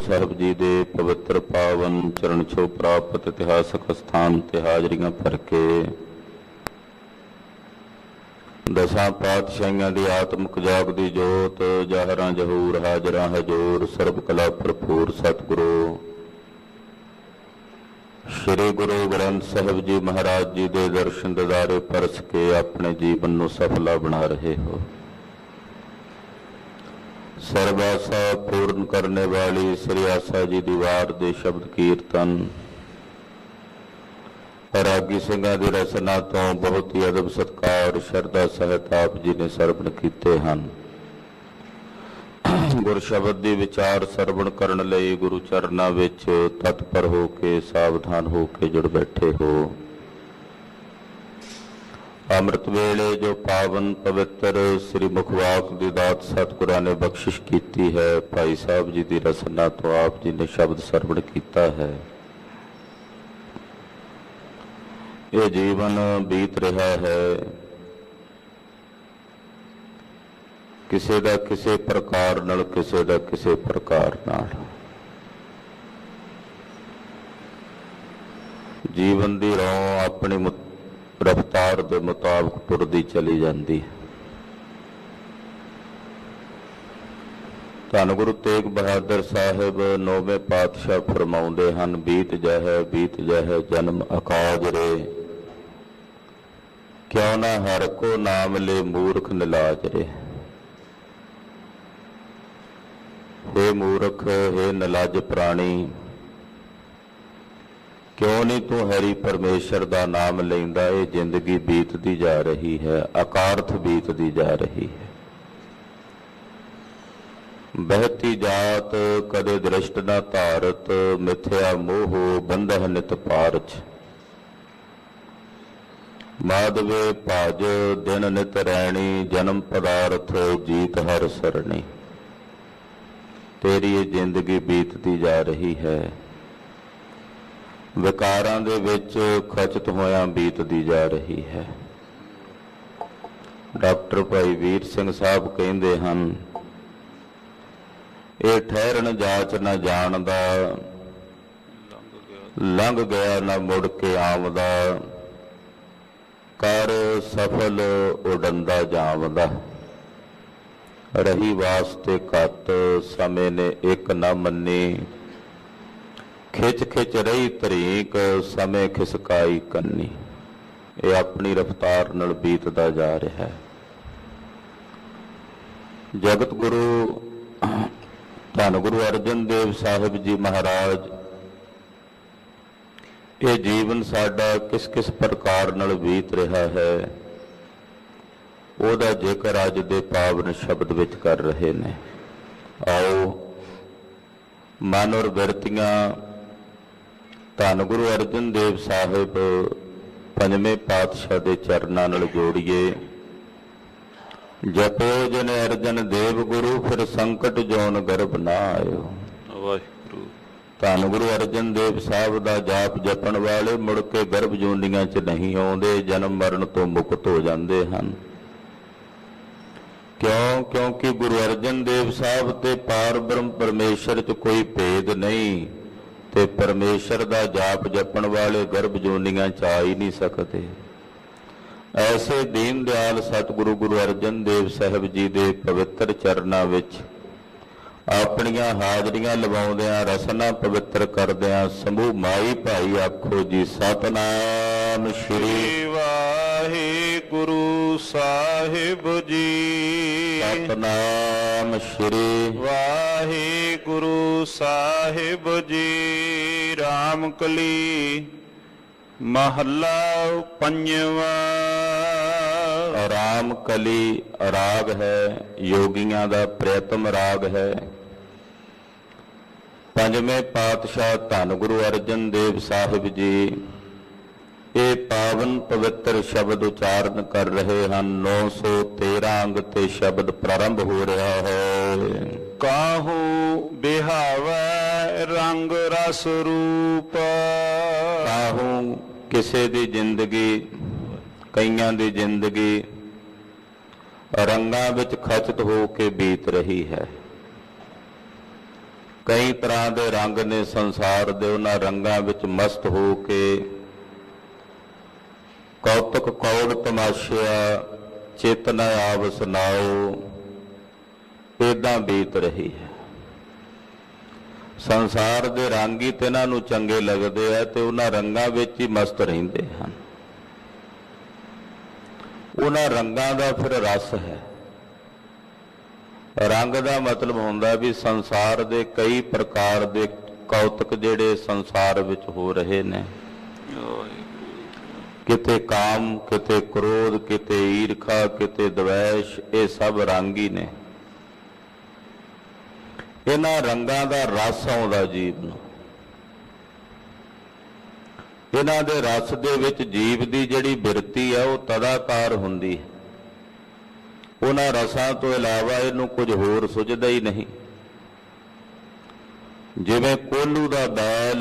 ਸਾਹਿਬ ਜੀ ਦੇ ਪਵਿੱਤਰ ਪਾਵਨ ਚਰਨ ਛੋਹ ਪ੍ਰਾਪਤ ਇਤਿਹਾਸਕ ਸਥਾਨ ਤੇ ਹਾਜ਼ਰੀਆਂ ਭਰ ਕੇ ਦਸਾਂ ਪਾਤਸ਼ਾਹੀਆਂ ਦੀ ਆਤਮਿਕ ਜਾਗਦੀ ਜੋਤ ਜ਼ਾਹਰਾਂ ਜ਼ਹੂਰ ਹਾਜ਼ਰਾਂ ਹਜ਼ੂਰ ਸਰਬ ਕਲਾ ਭਰਪੂਰ ਸਤਿਗੁਰੂ ਸ਼੍ਰੀ ਗੁਰੂ ਗ੍ਰੰਥ ਸਾਹਿਬ ਜੀ ਮਹਾਰਾਜ ਜੀ ਦੇ ਦਰਸ਼ਨ ਦਿਦਾਰੇ ਪਰਸ ਕੇ ਆਪਣੇ ਜੀਵਨ ਨੂੰ ਸਫਲਾ ਬਣਾ ਰਹੇ ਹੋ। ਸਰਬ ਆਸਾ ਪੂਰਨ ਕਰਨੇ ਵਾਲੀ ਸ੍ਰੀ ਆਸਾ ਜੀ ਦੀ ਵਾਰ ਦੇ ਸ਼ਬਦ ਕੀਰਤਨ ਰਾਗੀ ਸਿੰਘਾਂ ਦੀ ਰਚਨਾ ਤੋਂ ਬਹੁਤ ਹੀ ਅਦਬ ਸਤਿਕਾਰ ਸ਼ਰਧਾ ਸਹਿਤ ਆਪ ਜੀ ਨੇ ਸਰਵਣ ਕੀਤੇ ਹਨ। ਗੁਰ ਸ਼ਬਦ ਦੀ ਵਿਚਾਰ ਸਰਵਣ ਕਰਨ ਲਈ ਗੁਰੂ ਚਰਨਾਂ ਵਿੱਚ ਤਤਪਰ ਹੋ ਕੇ ਸਾਵਧਾਨ ਹੋ ਕੇ ਜੁੜ ਬੈਠੇ ਹੋ। ਅੰਮ੍ਰਿਤ ਵੇਲੇ ਜੋ ਪਾਵਨ ਪਵਿੱਤਰ ਸ੍ਰੀ ਮੁਖਵਾਕ ਦੀ ਦਾਤ ਸਤਿਗੁਰਾਂ ਨੇ ਬਖਸ਼ਿਸ਼ ਕੀਤੀ ਹੈ, ਭਾਈ ਸਾਹਿਬ ਜੀ ਦੀ ਰਚਨਾ ਤੋਂ ਆਪ ਜੀ ਨੇ ਸ਼ਬਦ ਸਰਵਣ ਕੀਤਾ ਹੈ। ਇਹ ਜੀਵਨ ਬੀਤ ਰਿਹਾ ਹੈ, ਕਿਸੇ ਦਾ ਕਿਸੇ ਪ੍ਰਕਾਰ ਨਾਲ, ਕਿਸੇ ਦਾ ਕਿਸੇ ਪ੍ਰਕਾਰ ਨਾਲ। ਜੀਵਨ ਦੀ ਰੌਂ ਆਪਣੀ ਰਫਤਾਰ ਦੇ ਮੁਤਾਬਕ ਤੁਰਦੀ ਚਲੀ ਜਾਂਦੀ ਹੈ। ਧੰਨ ਗੁਰੂ ਤੇਗ ਬਹਾਦਰ ਸਾਹਿਬ ਨੌਵੇਂ ਪਾਤਸ਼ਾਹ ਫਰਮਾਉਂਦੇ ਹਨ, ਬੀਤ ਜਾਹੇ ਜਨਮ ਅਕਾਜ ਰੇ, ਕਿਉਂ ਨਾ ਹਰ ਕੋ ਨਾਮ ਲੈ ਮੂਰਖ ਨਿਲਾਜ ਰੇ। हे ਮੂਰਖ, हे ਨਿਲਾਜ ਪ੍ਰਾਣੀ, ਕਿਉਂ ਨਹੀਂ ਤੂੰ ਹਰੀ ਪਰਮੇਸ਼ਰ ਦਾ ਨਾਮ ਲੈਂਦਾ। ਇਹ ਜ਼ਿੰਦਗੀ ਬੀਤਦੀ ਜਾ ਰਹੀ ਹੈ, ਅਕਾਰਥ ਬੀਤਦੀ ਜਾ ਰਹੀ ਹੈ। ਬਹਿਤੀ ਜਾਤ ਕਦੇ ਦ੍ਰਿਸ਼ਟ ਨਾ ਧਾਰਤ, ਮਿਥਿਆ ਮੋਹ ਬੰਧਹ ਨਿਤ ਪਾਰਚ। ਮਾਧਵੇ ਭਾਜ ਦਿਨ ਨਿਤ ਰੈਣੀ, ਜਨਮ ਪਦਾਰਥ ਜੀਤ ਹਰ ਸਰਣੀ। ਤੇਰੀ ਇਹ ਜ਼ਿੰਦਗੀ ਬੀਤਦੀ ਜਾ ਰਹੀ ਹੈ, ਵਿਕਾਰਾਂ ਦੇ ਵਿੱਚ ਖਚਤ ਹੋਇਆਂ ਬੀਤਦੀ ਜਾ ਰਹੀ ਹੈ। ਡਾਕਟਰ ਭਾਈ ਵੀਰ ਸਿੰਘ ਸਾਹਿਬ ਕਹਿੰਦੇ ਹਨ, ਇਹ ਠਹਿਰਨ ਜਾਚ ਨਾ ਜਾਣਦਾ, ਲੰਘ ਗਿਆ ਨਾ ਮੁੜ ਕੇ ਆਵਦਾ, ਕਰ ਸਫਲ ਉਡੰਦਾ ਜਾਵਦਾ। ਰਹੀ ਵਾਸਤੇ ਘੱਟ, ਸਮੇਂ ਨੇ ਇੱਕ ਨਾ ਮੰਨੀ, ਖਿੱਚ ਖਿੱਚ ਰਹੀ ਤਰੀਕ, ਸਮੇਂ ਖਿਸਕਾਈ ਕੰਨੀ। ਇਹ ਆਪਣੀ ਰਫਤਾਰ ਨਾਲ ਬੀਤਦਾ ਜਾ ਰਿਹਾ ਹੈ। ਜਗਤ ਗੁਰੂ ਧੰਨ ਗੁਰੂ ਅਰਜਨ ਦੇਵ ਸਾਹਿਬ ਜੀ ਮਹਾਰਾਜ ਇਹ ਜੀਵਨ ਸਾਡਾ ਕਿਸ ਕਿਸ ਪ੍ਰਕਾਰ ਨਾਲ ਬੀਤ ਰਿਹਾ ਹੈ, ਉਹਦਾ ਜ਼ਿਕਰ ਅੱਜ ਦੇ ਪਾਵਨ ਸ਼ਬਦ ਵਿੱਚ ਕਰ ਰਹੇ ਨੇ। ਆਓ ਮਨ ਔਰ ਬਿਰਤੀਆਂ ਧੰਨ ਗੁਰੂ ਅਰਜਨ ਦੇਵ ਸਾਹਿਬ ਪੰਜਵੇਂ ਪਾਤਸ਼ਾਹ ਦੇ ਚਰਨਾਂ ਨਾਲ ਜੋੜੀਏ। ਜਪਿਓ ਜਨ ਅਰਜਨ ਦੇਵ ਗੁਰੂ, ਫਿਰ ਸੰਕਟ ਜੋਨ ਗਰਭ ਨਾ ਆਇਓ। ਵਾਹਿਗੁਰੂ। ਧੰਨ ਗੁਰੂ ਅਰਜਨ ਦੇਵ ਸਾਹਿਬ ਦਾ ਜਾਪ ਜਪਣ ਵਾਲੇ ਮੁੜ ਕੇ ਗਰਭ ਜੂੰਡੀਆਂ 'ਚ ਨਹੀਂ ਆਉਂਦੇ, ਜਨਮ ਮਰਨ ਤੋਂ ਮੁਕਤ ਹੋ ਜਾਂਦੇ ਹਨ। ਕਿਉਂ? ਕਿਉਂਕਿ ਗੁਰੂ ਅਰਜਨ ਦੇਵ ਸਾਹਿਬ ਤੇ ਪਾਰ ਬ੍ਰਹਮ ਪਰਮੇਸ਼ਰ 'ਚ ਕੋਈ ਭੇਦ ਨਹੀਂ, ਤੇ ਪਰਮੇਸ਼ਰ ਦਾ ਜਾਪ ਜਪਣ ਵਾਲੇ ਗਰਭ ਜੂੰਡੀਆਂ 'ਚ ਆ ਹੀ ਨਹੀਂ ਸਕਦੇ। ਐਸੇ ਦੀਨ ਦਿਆਲ ਸਤਿਗੁਰੂ ਗੁਰੂ ਅਰਜਨ ਦੇਵ ਸਾਹਿਬ ਜੀ ਦੇ ਪਵਿੱਤਰ ਚਰਨਾਂ ਵਿੱਚ ਆਪਣੀਆਂ ਹਾਜ਼ਰੀਆਂ ਲਵਾਉਂਦਿਆਂ ਰਸਨਾ ਪਵਿੱਤਰ ਕਰਦਿਆਂ ਸਮੂਹ ਮਾਈ ਭਾਈ ਆਖੋ ਜੀ ਸਤਿਨਾਮ ਸ਼੍ਰੀ ਵਾਹਿਗੁਰੂ ਸਾਹਿਬ ਜੀ। ਸਤਿਨਾਮ ਸ਼੍ਰੀ ਵਾਹਿਗੁਰੂ ਸਾਹਿਬ ਜੀ। ਰਾਮ ਕਲੀ ਮਹੱਲਾ ਪੰਜਵਾਂ। ਰਾਮ ਕਲੀ ਰਾਗ ਹੈ, ਯੋਗੀਆਂ ਦਾ ਪ੍ਰਿਯਤਮ ਰਾਗ ਹੈ। ਪੰਜਵੇਂ ਪਾਤਸ਼ਾਹ ਧੰਨ ਗੁਰੂ ਅਰਜਨ ਦੇਵ ਸਾਹਿਬ ਜੀ ਇਹ ਪਾਵਨ ਪਵਿੱਤਰ ਸ਼ਬਦ ਉਚਾਰਨ ਕਰ ਰਹੇ ਹਨ। 913 ਅੰਗ ਤੇ ਸ਼ਬਦ ਪ੍ਰਾਰੰਭ ਹੋ ਰਿਹਾ ਹੈ। ਕਾਹੂ ਬਿਹਾਵੈ ਰੰਗ ਰਸ ਰੂਪ। ਕਾਹੂ ਕਿਸੇ ਦੀ ਜ਼ਿੰਦਗੀ, ਕਈਆਂ ਦੀ ਜ਼ਿੰਦਗੀ ਰੰਗਾਂ ਵਿੱਚ ਖਚਤ ਹੋ ਕੇ ਬੀਤ ਰਹੀ ਹੈ। कई तरह के रंग ने संसार दे, उन्हां रंगां विच मस्त हो के कौतक कौड़ तमाशिया चेतना आव सुनाओ, इदां बीत रही है। संसार दे रंग ही ते इन्हां नूं चंगे लगदे आ ते उन्हां रंगां विच ही मस्त रहिंदे हन। उन्हां रंगां दा फिर रस है। रंग का मतलब होंदा भी संसार दे कई प्रकार दे कौतक जिहड़े संसार विच हो रहे ने, किते काम, किते क्रोध, किते ईर्खा, किते द्वेष, ये सब रंग ही ने। इन्हां रंगां दा रस आउंदा जीव नूं। इन्हां दे रस दे विच जीव दी जिहड़ी बिरती है वो तदाकार हुंदी है। उन्हां रसां तो इलावा इहनूं कुछ होर सुझदा ही नहीं। जिवें कोल्हू दा बैल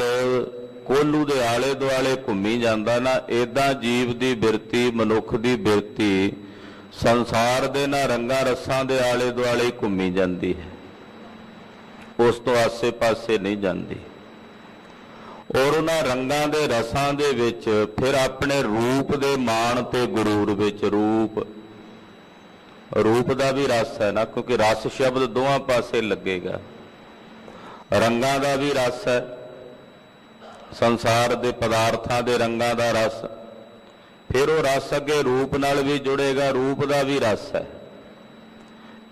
कोल्हू दे आले दुआले घुम्मी जांदा ना, इदां जीव दी बिरती, मनुख दी बिरती संसार दे ना रंगां रसां दे आले दुआले ही घुम्मी जांदी है, उस तो आसे पासे नहीं जांदी। और उन्हां रंगां दे रसां दे विच फिर अपने रूप दे माण ते गुरूर विच रूप का भी रस है ना, क्योंकि रस शब्द दोवां पासे लगेगा। रंगां का भी रस है, संसार के पदार्थां दे रंगां का रस, फिर वो रस अगे रूप नाल भी जुड़ेगा, रूप का भी रस है।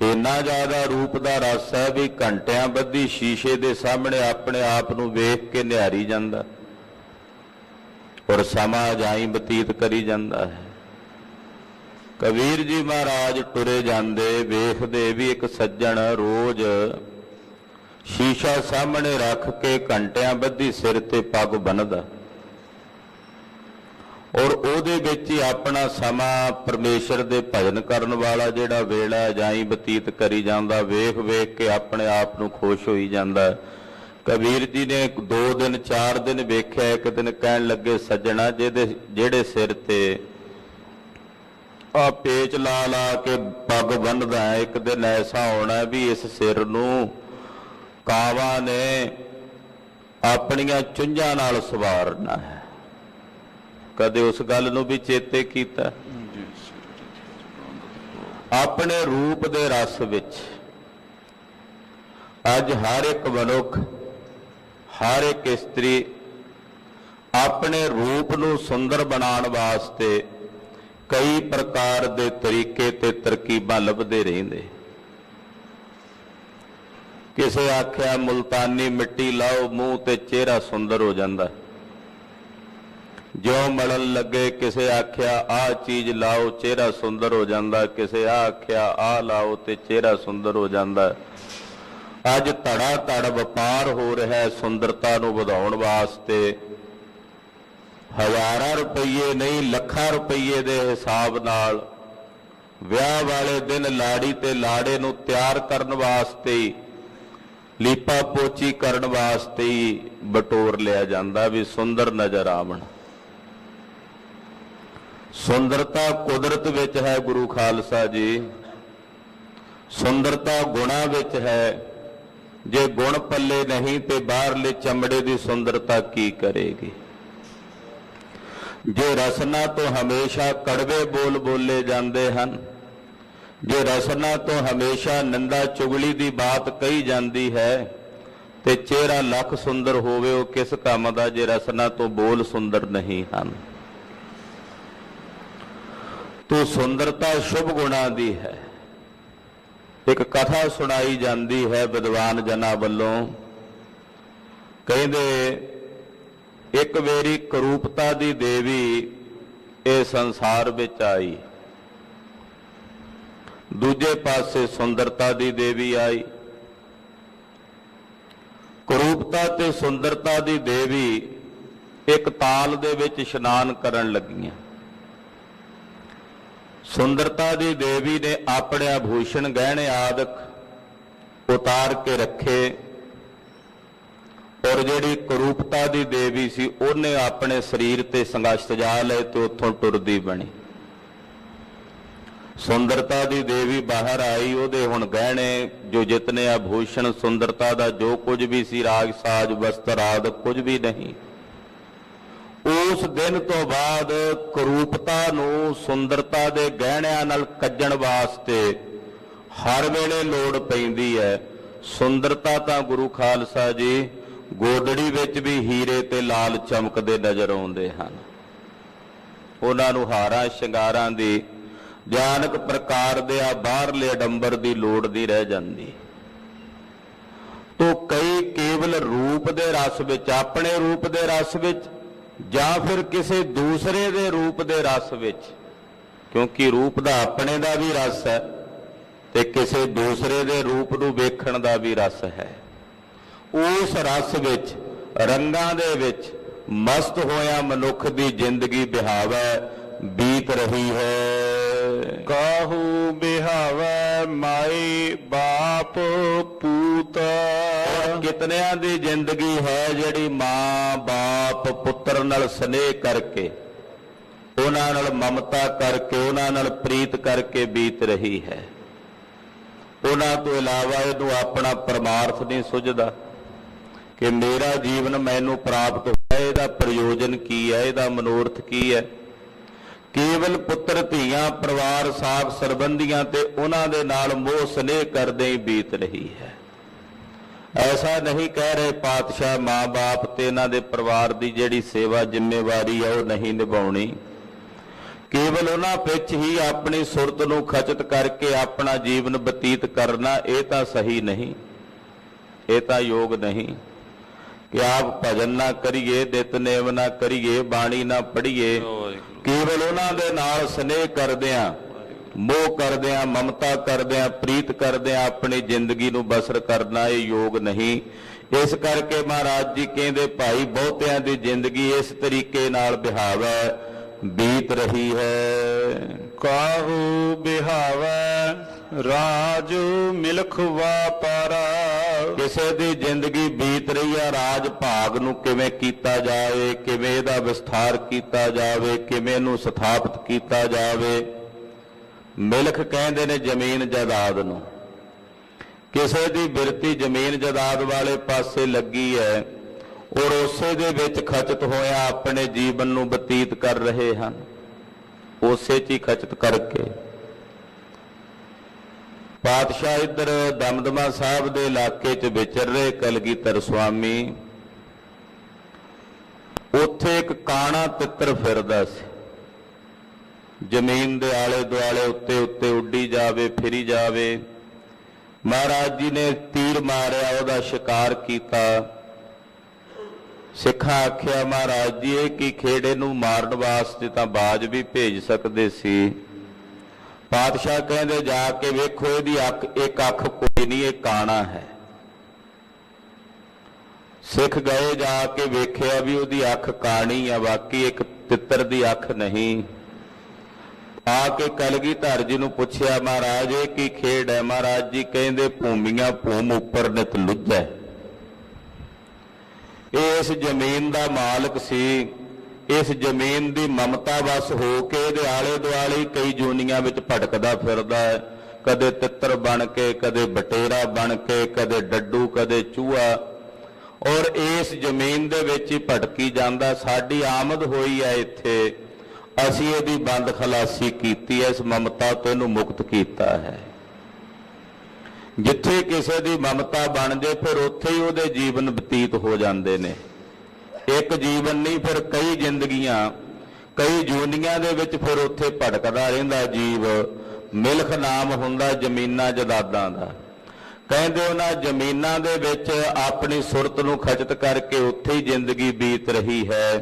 इन्ना ज़्यादा रूप का रस है भी घंटियां बद्धी शीशे के सामने अपने आप नूं वेख के निहारी जांदा और समा जाई बतीत करी जांदा है। कबीर जी महाराज टुरे जांदे वेखदे भी एक सज्जण रोज शीशा सामने रख के घंटियां बद्धी सिर ते पग बन्नदा और उहदे विच ही अपना समा परमेश्वर दे भजन करन वाला जिहड़ा वेला जाई बतीत करी जांदा, वेख वेख के अपने आप नूं खुश होई जांदा। कबीर जी ने 2 दिन 4 दिन वेख्या, एक दिन कहण लगे, सज्जणा जिहड़े सिर ते आ पेच ला ला के पग बन्नदा है, एक दिन ऐसा होना भी इस सिर नूं कावा ने अपनियां चुंझां नाल सवारना है। कदे उस गल नूं भी चेते कीता? अपने रूप दे रस विच अज हर एक मनुख, हर एक इस्त्री अपने रूप नूं सुंदर बनाउण वास्ते कई प्रकार दे तरीके ते तरकीबां लभदे रहिंदे। किसे आख्या मुल्तानी मिट्टी लाओ, मुंह ते चेहरा सुंदर हो जांदा, ज्यों मलण लगे। किसे आख्या आ चीज लाओ, चेहरा सुंदर हो जांदा। किसे आख्या आ लाओ ते चेहरा सुंदर हो जांदा। अज धड़ा धड़ वपार हो रहा है सुंदरता नूं वधाउण वास्ते। हज़ारां रुपये नहीं, लखां रुपये के हिसाब नाल विआह वाले दिन लाड़ी ते लाड़े नूं तैयार करन वास्ते, लीपा पोची करन वास्ते ही बटोर लिया जांदा भी सुंदर नजर आवन। सुंदरता कुदरत विच है गुरु खालसा जी, सुंदरता गुणा विच है। जे गुण पल्ले नहीं तो बाहरले चमड़े की सुंदरता की करेगी। जे रसना तो हमेशा कड़वे बोल बोले जाते हैं, जे रसना तो हमेशा निंदा चुगली की बात कही जाती है, तो चेहरा लख सुंदर होवे वो किस काम का जे रसना तो बोल सुंदर नहीं हैं। तो सुंदरता शुभ गुणा दी है। एक कथा सुनाई जाती है विद्वान जना वालों, कहते एक वेरी करूपता दी देवी इस संसार विच आई, दूजे पासे सुंदरता दी देवी आई। करूपता ते सुंदरता दी देवी एक ताल दे विच इशनान करन लगियां। सुंदरता दी देवी ने अपने आभूषण गहने आदक उतार के रखे और जिहड़ी करूपता दी देवी सी उन्हें अपने शरीर ते संघर्ष सजा लए तो उत्थों टुरदी बनी। ਸੁੰਦਰਤਾ ਦੀ ਦੇਵੀ ਬਾਹਰ ਆਈ, ਉਹਦੇ ਹੁਣ ਗਹਿਣੇ ਜੋ ਜਿਤਨੇ ਆਭੂਸ਼ਣ, ਸੁੰਦਰਤਾ ਦਾ ਜੋ ਕੁਝ ਵੀ ਸੀ, ਰਾਗ ਸਾਜ ਵਸਤਰ ਆਦਿ ਕੁਝ ਵੀ ਨਹੀਂ। ਉਸ ਦਿਨ ਤੋਂ ਬਾਅਦ ਕਰੂਪਤਾ ਨੂੰ ਸੁੰਦਰਤਾ ਦੇ ਗਹਿਣਿਆਂ ਨਾਲ ਕੱਜਣ ਵਾਸਤੇ ਹਰ ਵੇਲੇ ਲੋੜ ਪੈਂਦੀ ਹੈ। ਸੁੰਦਰਤਾ ਤਾਂ ਗੁਰੂ ਖਾਲਸਾ ਜੀ ਗੋਦੜੀ ਵਿੱਚ ਵੀ ਹੀਰੇ ਤੇ ਲਾਲ ਚਮਕਦੇ ਨਜ਼ਰ ਆਉਂਦੇ ਹਨ। ਉਹਨਾਂ ਨੂੰ ਹਾਰਾਂ ਸ਼ਿੰਗਾਰਾਂ ਦੀ ਜਾਂ ਅਨੇਕ ਪ੍ਰਕਾਰ ਦੇ ਬਾਹਰਲੇ ਅਡੰਬਰ ਦੀ ਲੋੜ ਨਹੀਂ ਰਹਿ ਜਾਂਦੀ। ਤੋ ਕਈ ਕੇਵਲ ਰੂਪ ਦੇ ਰਸ ਵਿੱਚ, ਆਪਣੇ ਰੂਪ ਦੇ ਰਸ ਵਿੱਚ, ਜਾਂ ਫਿਰ ਕਿਸੇ ਦੂਸਰੇ ਦੇ ਰੂਪ ਦੇ ਰਸ ਵਿੱਚ, ਕਿਉਂਕਿ ਰੂਪ ਦਾ ਆਪਣੇ ਦਾ ਵੀ ਰਸ ਹੈ ਤੇ ਕਿਸੇ ਦੂਸਰੇ ਦੇ ਰੂਪ ਨੂੰ ਵੇਖਣ ਦਾ ਵੀ ਰਸ ਹੈ। ਉਸ ਰਸ ਵਿੱਚ, ਰੰਗਾਂ ਦੇ ਵਿੱਚ ਮਸਤ ਹੋਇਆ ਮਨੁੱਖ ਦੀ ਜ਼ਿੰਦਗੀ ਬਿਹਾਵੈ ਬੀਤ ਰਹੀ ਹੈ। ਕਾਹੂ ਬਿਹਾਵੈ ਮਾਈ ਬਾਪ ਪੂਤ। ਕਿਤਨਿਆਂ ਦੀ ਜ਼ਿੰਦਗੀ ਹੈ ਜਿਹੜੀ ਮਾਂ ਬਾਪ ਪੁੱਤਰ ਨਾਲ ਸਨੇਹ ਕਰਕੇ, ਉਹਨਾਂ ਨਾਲ ਮਮਤਾ ਕਰਕੇ, ਉਹਨਾਂ ਨਾਲ ਪ੍ਰੀਤ ਕਰਕੇ ਬੀਤ ਰਹੀ ਹੈ। ਉਹਨਾਂ ਤੋਂ ਇਲਾਵਾ ਇਹਨੂੰ ਆਪਣਾ ਪਰਮਾਰਥ ਨਹੀਂ ਸੁਝਦਾ ਕਿ ਮੇਰਾ ਜੀਵਨ ਮੈਨੂੰ ਪ੍ਰਾਪਤ ਹੋਇਆ, ਇਹਦਾ ਪ੍ਰਯੋਜਨ ਕੀ ਹੈ, ਇਹਦਾ ਮਨੋਰਥ ਕੀ ਹੈ। ਕੇਵਲ ਪੁੱਤਰ ਧੀਆਂ, ਪਰਿਵਾਰ, ਸਾਕ ਸਰਬੰਧੀਆਂ ਤੇ ਉਹਨਾਂ ਦੇ ਨਾਲ ਮੋਹ ਸਨੇਹ ਕਰਦੇ ਹੀ ਬੀਤ ਰਹੀ ਹੈ। ਐਸਾ ਨਹੀਂ ਕਹਿ ਰਹੇ ਪਾਤਸ਼ਾਹ ਮਾਂ-ਬਾਪ ਤੇ ਇਹਨਾਂ ਦੇ ਪਰਿਵਾਰ ਦੀ ਜਿਹੜੀ ਸੇਵਾ ਜ਼ਿੰਮੇਵਾਰੀ ਹੈ ਉਹ ਨਹੀਂ ਨਿਭਾਉਣੀ। ਕੇਵਲ ਉਹਨਾਂ ਵਿੱਚ ਹੀ ਆਪਣੀ ਸੁਰਤ ਨੂੰ ਖਚਿਤ ਕਰਕੇ ਆਪਣਾ ਜੀਵਨ ਬਤੀਤ ਕਰਨਾ, ਇਹ ਤਾਂ ਸਹੀ ਨਹੀਂ, ਇਹ ਤਾਂ ਯੋਗ ਨਹੀਂ ਕਿ ਆਪ ਭਜਨ ਨਾ ਕਰੀਏ, ਨਿਤਨੇਮ ਨਾ ਕਰੀਏ, ਬਾਣੀ ਨਾ ਪੜ੍ਹੀਏ, ਕੇਵਲ ਉਹਨਾਂ ਦੇ ਨਾਲ ਸਨੇਹ ਕਰਦਿਆਂ, ਮੋਹ ਕਰਦਿਆਂ, ਮਮਤਾ ਕਰਦਿਆਂ, ਪ੍ਰੀਤ ਕਰਦਿਆਂ ਆਪਣੀ ਜ਼ਿੰਦਗੀ ਨੂੰ ਬਸਰ ਕਰਨਾ ਇਹ ਯੋਗ ਨਹੀਂ। ਇਸ ਕਰਕੇ ਮਹਾਰਾਜ ਜੀ ਕਹਿੰਦੇ ਭਾਈ ਬਹੁਤਿਆਂ ਦੀ ਜ਼ਿੰਦਗੀ ਇਸ ਤਰੀਕੇ ਨਾਲ ਬਿਹਾਵੈ ਬੀਤ ਰਹੀ ਹੈ। ਕਾਹੂ ਬਿਹਾਵੈ ਰਾਜ ਮਿਲਖ ਵਾਪਾਰਾ। ਕਿਸੇ ਦੀ ਜ਼ਿੰਦਗੀ ਬੀਤ ਰਹੀ ਹੈ, ਰਾਜ ਭਾਗ ਨੂੰ ਕਿਵੇਂ ਕੀਤਾ ਜਾਵੇ, ਕਿਵੇਂ ਇਹਦਾ ਵਿਸਥਾਰ ਕੀਤਾ ਜਾਵੇ, ਕਿਵੇਂ ਇਹਨੂੰ ਸਥਾਪਿਤ ਕੀਤਾ ਜਾਵੇ। ਮਿਲਖ ਕਹਿੰਦੇ ਨੇ ਜ਼ਮੀਨ ਜਾਇਦਾਦ ਨੂੰ। ਕਿਸੇ ਦੀ ਬਿਰਤੀ ਜ਼ਮੀਨ ਜਾਇਦਾਦ ਵਾਲੇ ਪਾਸੇ ਲੱਗੀ ਹੈ ਔਰ ਉਸੇ ਦੇ ਵਿੱਚ ਖਚਿਤ ਹੋਇਆ ਆਪਣੇ ਜੀਵਨ ਨੂੰ ਬਤੀਤ ਕਰ ਰਹੇ ਹਨ, ਉਸੇ 'ਚ ਹੀ ਖਚਿਤ ਕਰਕੇ। ਪਾਤਸ਼ਾਹ ਇੱਧਰ ਦਮਦਮਾ ਸਾਹਿਬ ਦੇ ਇਲਾਕੇ 'ਚ ਵਿਚਰ ਰਹੇ ਕਲਗੀਧਰ ਸੁਆਮੀ, ਉੱਥੇ ਇੱਕ ਕਾਣਾ ਤਿੱਤਰ ਫਿਰਦਾ ਸੀ। ਜ਼ਮੀਨ ਦੇ ਆਲੇ ਦੁਆਲੇ ਉੱਤੇ ਉੱਤੇ ਉੱਡੀ ਜਾਵੇ, ਫਿਰੀ ਜਾਵੇ। ਮਹਾਰਾਜ ਜੀ ਨੇ ਤੀਰ ਮਾਰਿਆ, ਉਹਦਾ ਸ਼ਿਕਾਰ ਕੀਤਾ। ਸਿੱਖਾਂ ਆਖਿਆ ਮਹਾਰਾਜ ਜੀ ਇਹ ਕੀ ਖੇੜੇ ਨੂੰ ਮਾਰਨ ਵਾਸਤੇ ਤਾਂ ਬਾਜ ਵੀ ਭੇਜ ਸਕਦੇ ਸੀ। ਪਾਤਸ਼ਾਹ ਕਹਿੰਦੇ ਜਾ ਕੇ ਵੇਖੋ ਇਹਦੀ ਅੱਖ, ਇੱਕ ਅੱਖ ਕੋਈ ਨਹੀਂ, ਇਹ ਕਾਣਾ ਹੈ। ਸਿੱਖ ਗਏ, ਜਾ ਕੇ ਵੇਖਿਆ ਵੀ ਉਹਦੀ ਅੱਖ ਕਾਣੀ ਆ, ਬਾਕੀ ਇੱਕ ਤਿੱਤਰ ਦੀ ਅੱਖ ਨਹੀਂ। ਆ ਕੇ ਕਲਗੀਧਰ ਜੀ ਨੂੰ ਪੁੱਛਿਆ ਮਹਾਰਾਜ ਇਹ ਕੀ ਖੇਡ ਹੈ। ਮਹਾਰਾਜ ਜੀ ਕਹਿੰਦੇ ਭੂਮੀਆਂ ਭੂਮ ਉੱਪਰ ਨਿਤ ਲੁੱਝੈ। ਇਹ ਇਸ ਜ਼ਮੀਨ ਦਾ ਮਾਲਕ ਸੀ, ਇਸ ਜ਼ਮੀਨ ਦੀ ਮਮਤਾ ਵਸ ਹੋ ਕੇ ਇਹਦੇ ਆਲੇ ਦੁਆਲੇ ਕਈ ਜੂਨੀਆਂ ਵਿੱਚ ਭਟਕਦਾ ਫਿਰਦਾ ਹੈ, ਕਦੇ ਤਿੱਤਰ ਬਣ ਕੇ, ਕਦੇ ਬਟੇਰਾ ਬਣ ਕੇ, ਕਦੇ ਡੱਡੂ, ਕਦੇ ਚੂਹਾ, ਔਰ ਇਸ ਜ਼ਮੀਨ ਦੇ ਵਿੱਚ ਹੀ ਭਟਕੀ ਜਾਂਦਾ। ਸਾਡੀ ਆਮਦ ਹੋਈ ਹੈ ਇੱਥੇ, ਅਸੀਂ ਇਹਦੀ ਬੰਦ ਖਲਾਸੀ ਕੀਤੀ ਹੈ, ਇਸ ਮਮਤਾ ਤੋਂ ਇਹਨੂੰ ਮੁਕਤ ਕੀਤਾ ਹੈ। ਜਿੱਥੇ ਕਿਸੇ ਦੀ ਮਮਤਾ ਬਣ ਜੇ ਫਿਰ ਉੱਥੇ ਹੀ ਉਹਦੇ ਜੀਵਨ ਬਤੀਤ ਹੋ ਜਾਂਦੇ ਨੇ। ਇੱਕ ਜੀਵਨ ਨਹੀਂ, ਫਿਰ ਕਈ ਜ਼ਿੰਦਗੀਆਂ, ਕਈ ਜੂਨੀਆਂ ਦੇ ਵਿੱਚ ਫਿਰ ਉੱਥੇ ਭਟਕਦਾ ਰਹਿੰਦਾ ਜੀਵ। ਮਿਲਖ ਨਾਮ ਹੁੰਦਾ ਜ਼ਮੀਨਾਂ ਜਾਇਦਾਦਾਂ ਦਾ। ਕਹਿੰਦੇ ਉਹਨਾਂ ਜ਼ਮੀਨਾਂ ਦੇ ਵਿੱਚ ਆਪਣੀ ਸੁਰਤ ਨੂੰ ਖਚਿਤ ਕਰਕੇ ਉੱਥੇ ਹੀ ਜ਼ਿੰਦਗੀ ਬੀਤ ਰਹੀ ਹੈ।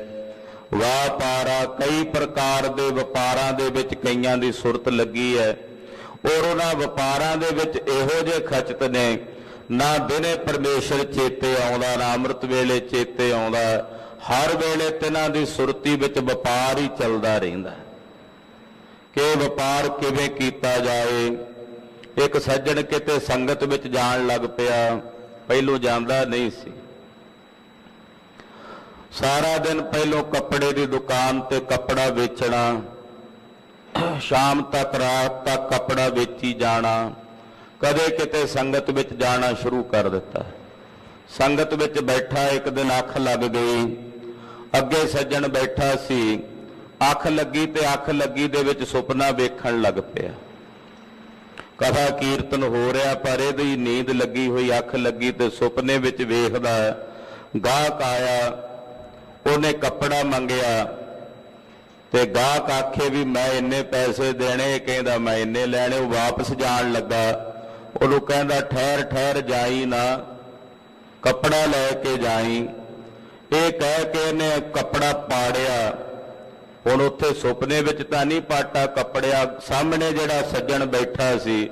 ਵਾਪਾਰਾ, ਕਈ ਪ੍ਰਕਾਰ ਦੇ ਵਪਾਰਾਂ ਦੇ ਵਿੱਚ ਕਈਆਂ ਦੀ ਸੁਰਤ ਲੱਗੀ ਹੈ ਔਰ ਉਹਨਾਂ ਵਪਾਰਾਂ ਦੇ ਵਿੱਚ ਇਹੋ ਜਿਹੇ ਖਚਿਤ ਨੇ, ਨਾ ਦਿਨੇ ਪਰਮੇਸ਼ਰ ਚੇਤੇ ਆਉਂਦਾ, ਨਾ ਅੰਮ੍ਰਿਤ ਵੇਲੇ ਚੇਤੇ ਆਉਂਦਾ। ਹਰ ਵੇਲੇ ਤਿਨਾਂ ਦੀ ਸੁਰਤੀ ਵਿੱਚ ਵਪਾਰ ਹੀ ਚੱਲਦਾ ਰਹਿੰਦਾ ਕਿ ਵਪਾਰ ਕਿਵੇਂ ਕੀਤਾ ਜਾਏ। ਇੱਕ ਸੱਜਣ ਕਿਤੇ ਸੰਗਤ ਵਿੱਚ ਜਾਣ ਲੱਗ ਪਿਆ, ਪਹਿਲੋਂ ਜਾਂਦਾ ਨਹੀਂ ਸੀ। ਸਾਰਾ ਦਿਨ ਪਹਿਲੋਂ ਕੱਪੜੇ ਦੀ ਦੁਕਾਨ ਤੇ ਕੱਪੜਾ ਵੇਚਣਾ, ਸ਼ਾਮ ਤੱਕ ਰਾਤ ਤੱਕ ਕੱਪੜਾ ਵੇਚੀ ਜਾਣਾ, ਕਦੇ ਕਿਤੇ ਸੰਗਤ ਵਿੱਚ ਜਾਣਾ ਸ਼ੁਰੂ ਕਰ ਦਿੱਤਾ। ਸੰਗਤ ਵਿੱਚ ਬੈਠਾ ਇੱਕ ਦਿਨ ਅੱਖ ਲੱਗ ਗਈ, ਅੱਗੇ ਸੱਜਣ ਬੈਠਾ ਸੀ, ਅੱਖ ਲੱਗੀ ਤੇ ਅੱਖ ਲੱਗੀ ਦੇ ਵਿੱਚ ਸੁਪਨਾ ਵੇਖਣ ਲੱਗ ਪਿਆ। ਕਥਾ ਕੀਰਤਨ ਹੋ ਰਿਹਾ ਪਰ ਇਹਦੀ ਨੀਂਦ ਲੱਗੀ ਹੋਈ, ਅੱਖ ਲੱਗੀ ਤੇ ਸੁਪਨੇ ਵਿੱਚ ਵੇਖਦਾ, ਗਾਹਕ ਆਇਆ, ਉਹਨੇ ਕੱਪੜਾ ਮੰਗਿਆ ਤੇ ਗਾਹਕ ਆਖੇ ਵੀ ਮੈਂ ਇੰਨੇ ਪੈਸੇ ਦੇਣੇ, ਕਹਿੰਦਾ ਮੈਂ ਇੰਨੇ ਲੈਣੇ। ਉਹ ਵਾਪਸ ਜਾਣ ਲੱਗਾ, ਉਹਨੂੰ ਕਹਿੰਦਾ ਠਹਿਰ ਠਹਿਰ ਜਾਈ ਨਾ, ਕੱਪੜਾ ਲੈ ਕੇ ਜਾਈ। ਇਹ ਕਹਿ ਕੇ ਇਹਨੇ ਕੱਪੜਾ ਪਾੜਿਆ। ਹੁਣ ਉੱਥੇ ਸੁਪਨੇ ਵਿੱਚ ਤਾਂ ਨਹੀਂ ਪਾਟਾ ਕੱਪੜਿਆ, ਸਾਹਮਣੇ ਜਿਹੜਾ ਸੱਜਣ ਬੈਠਾ ਸੀ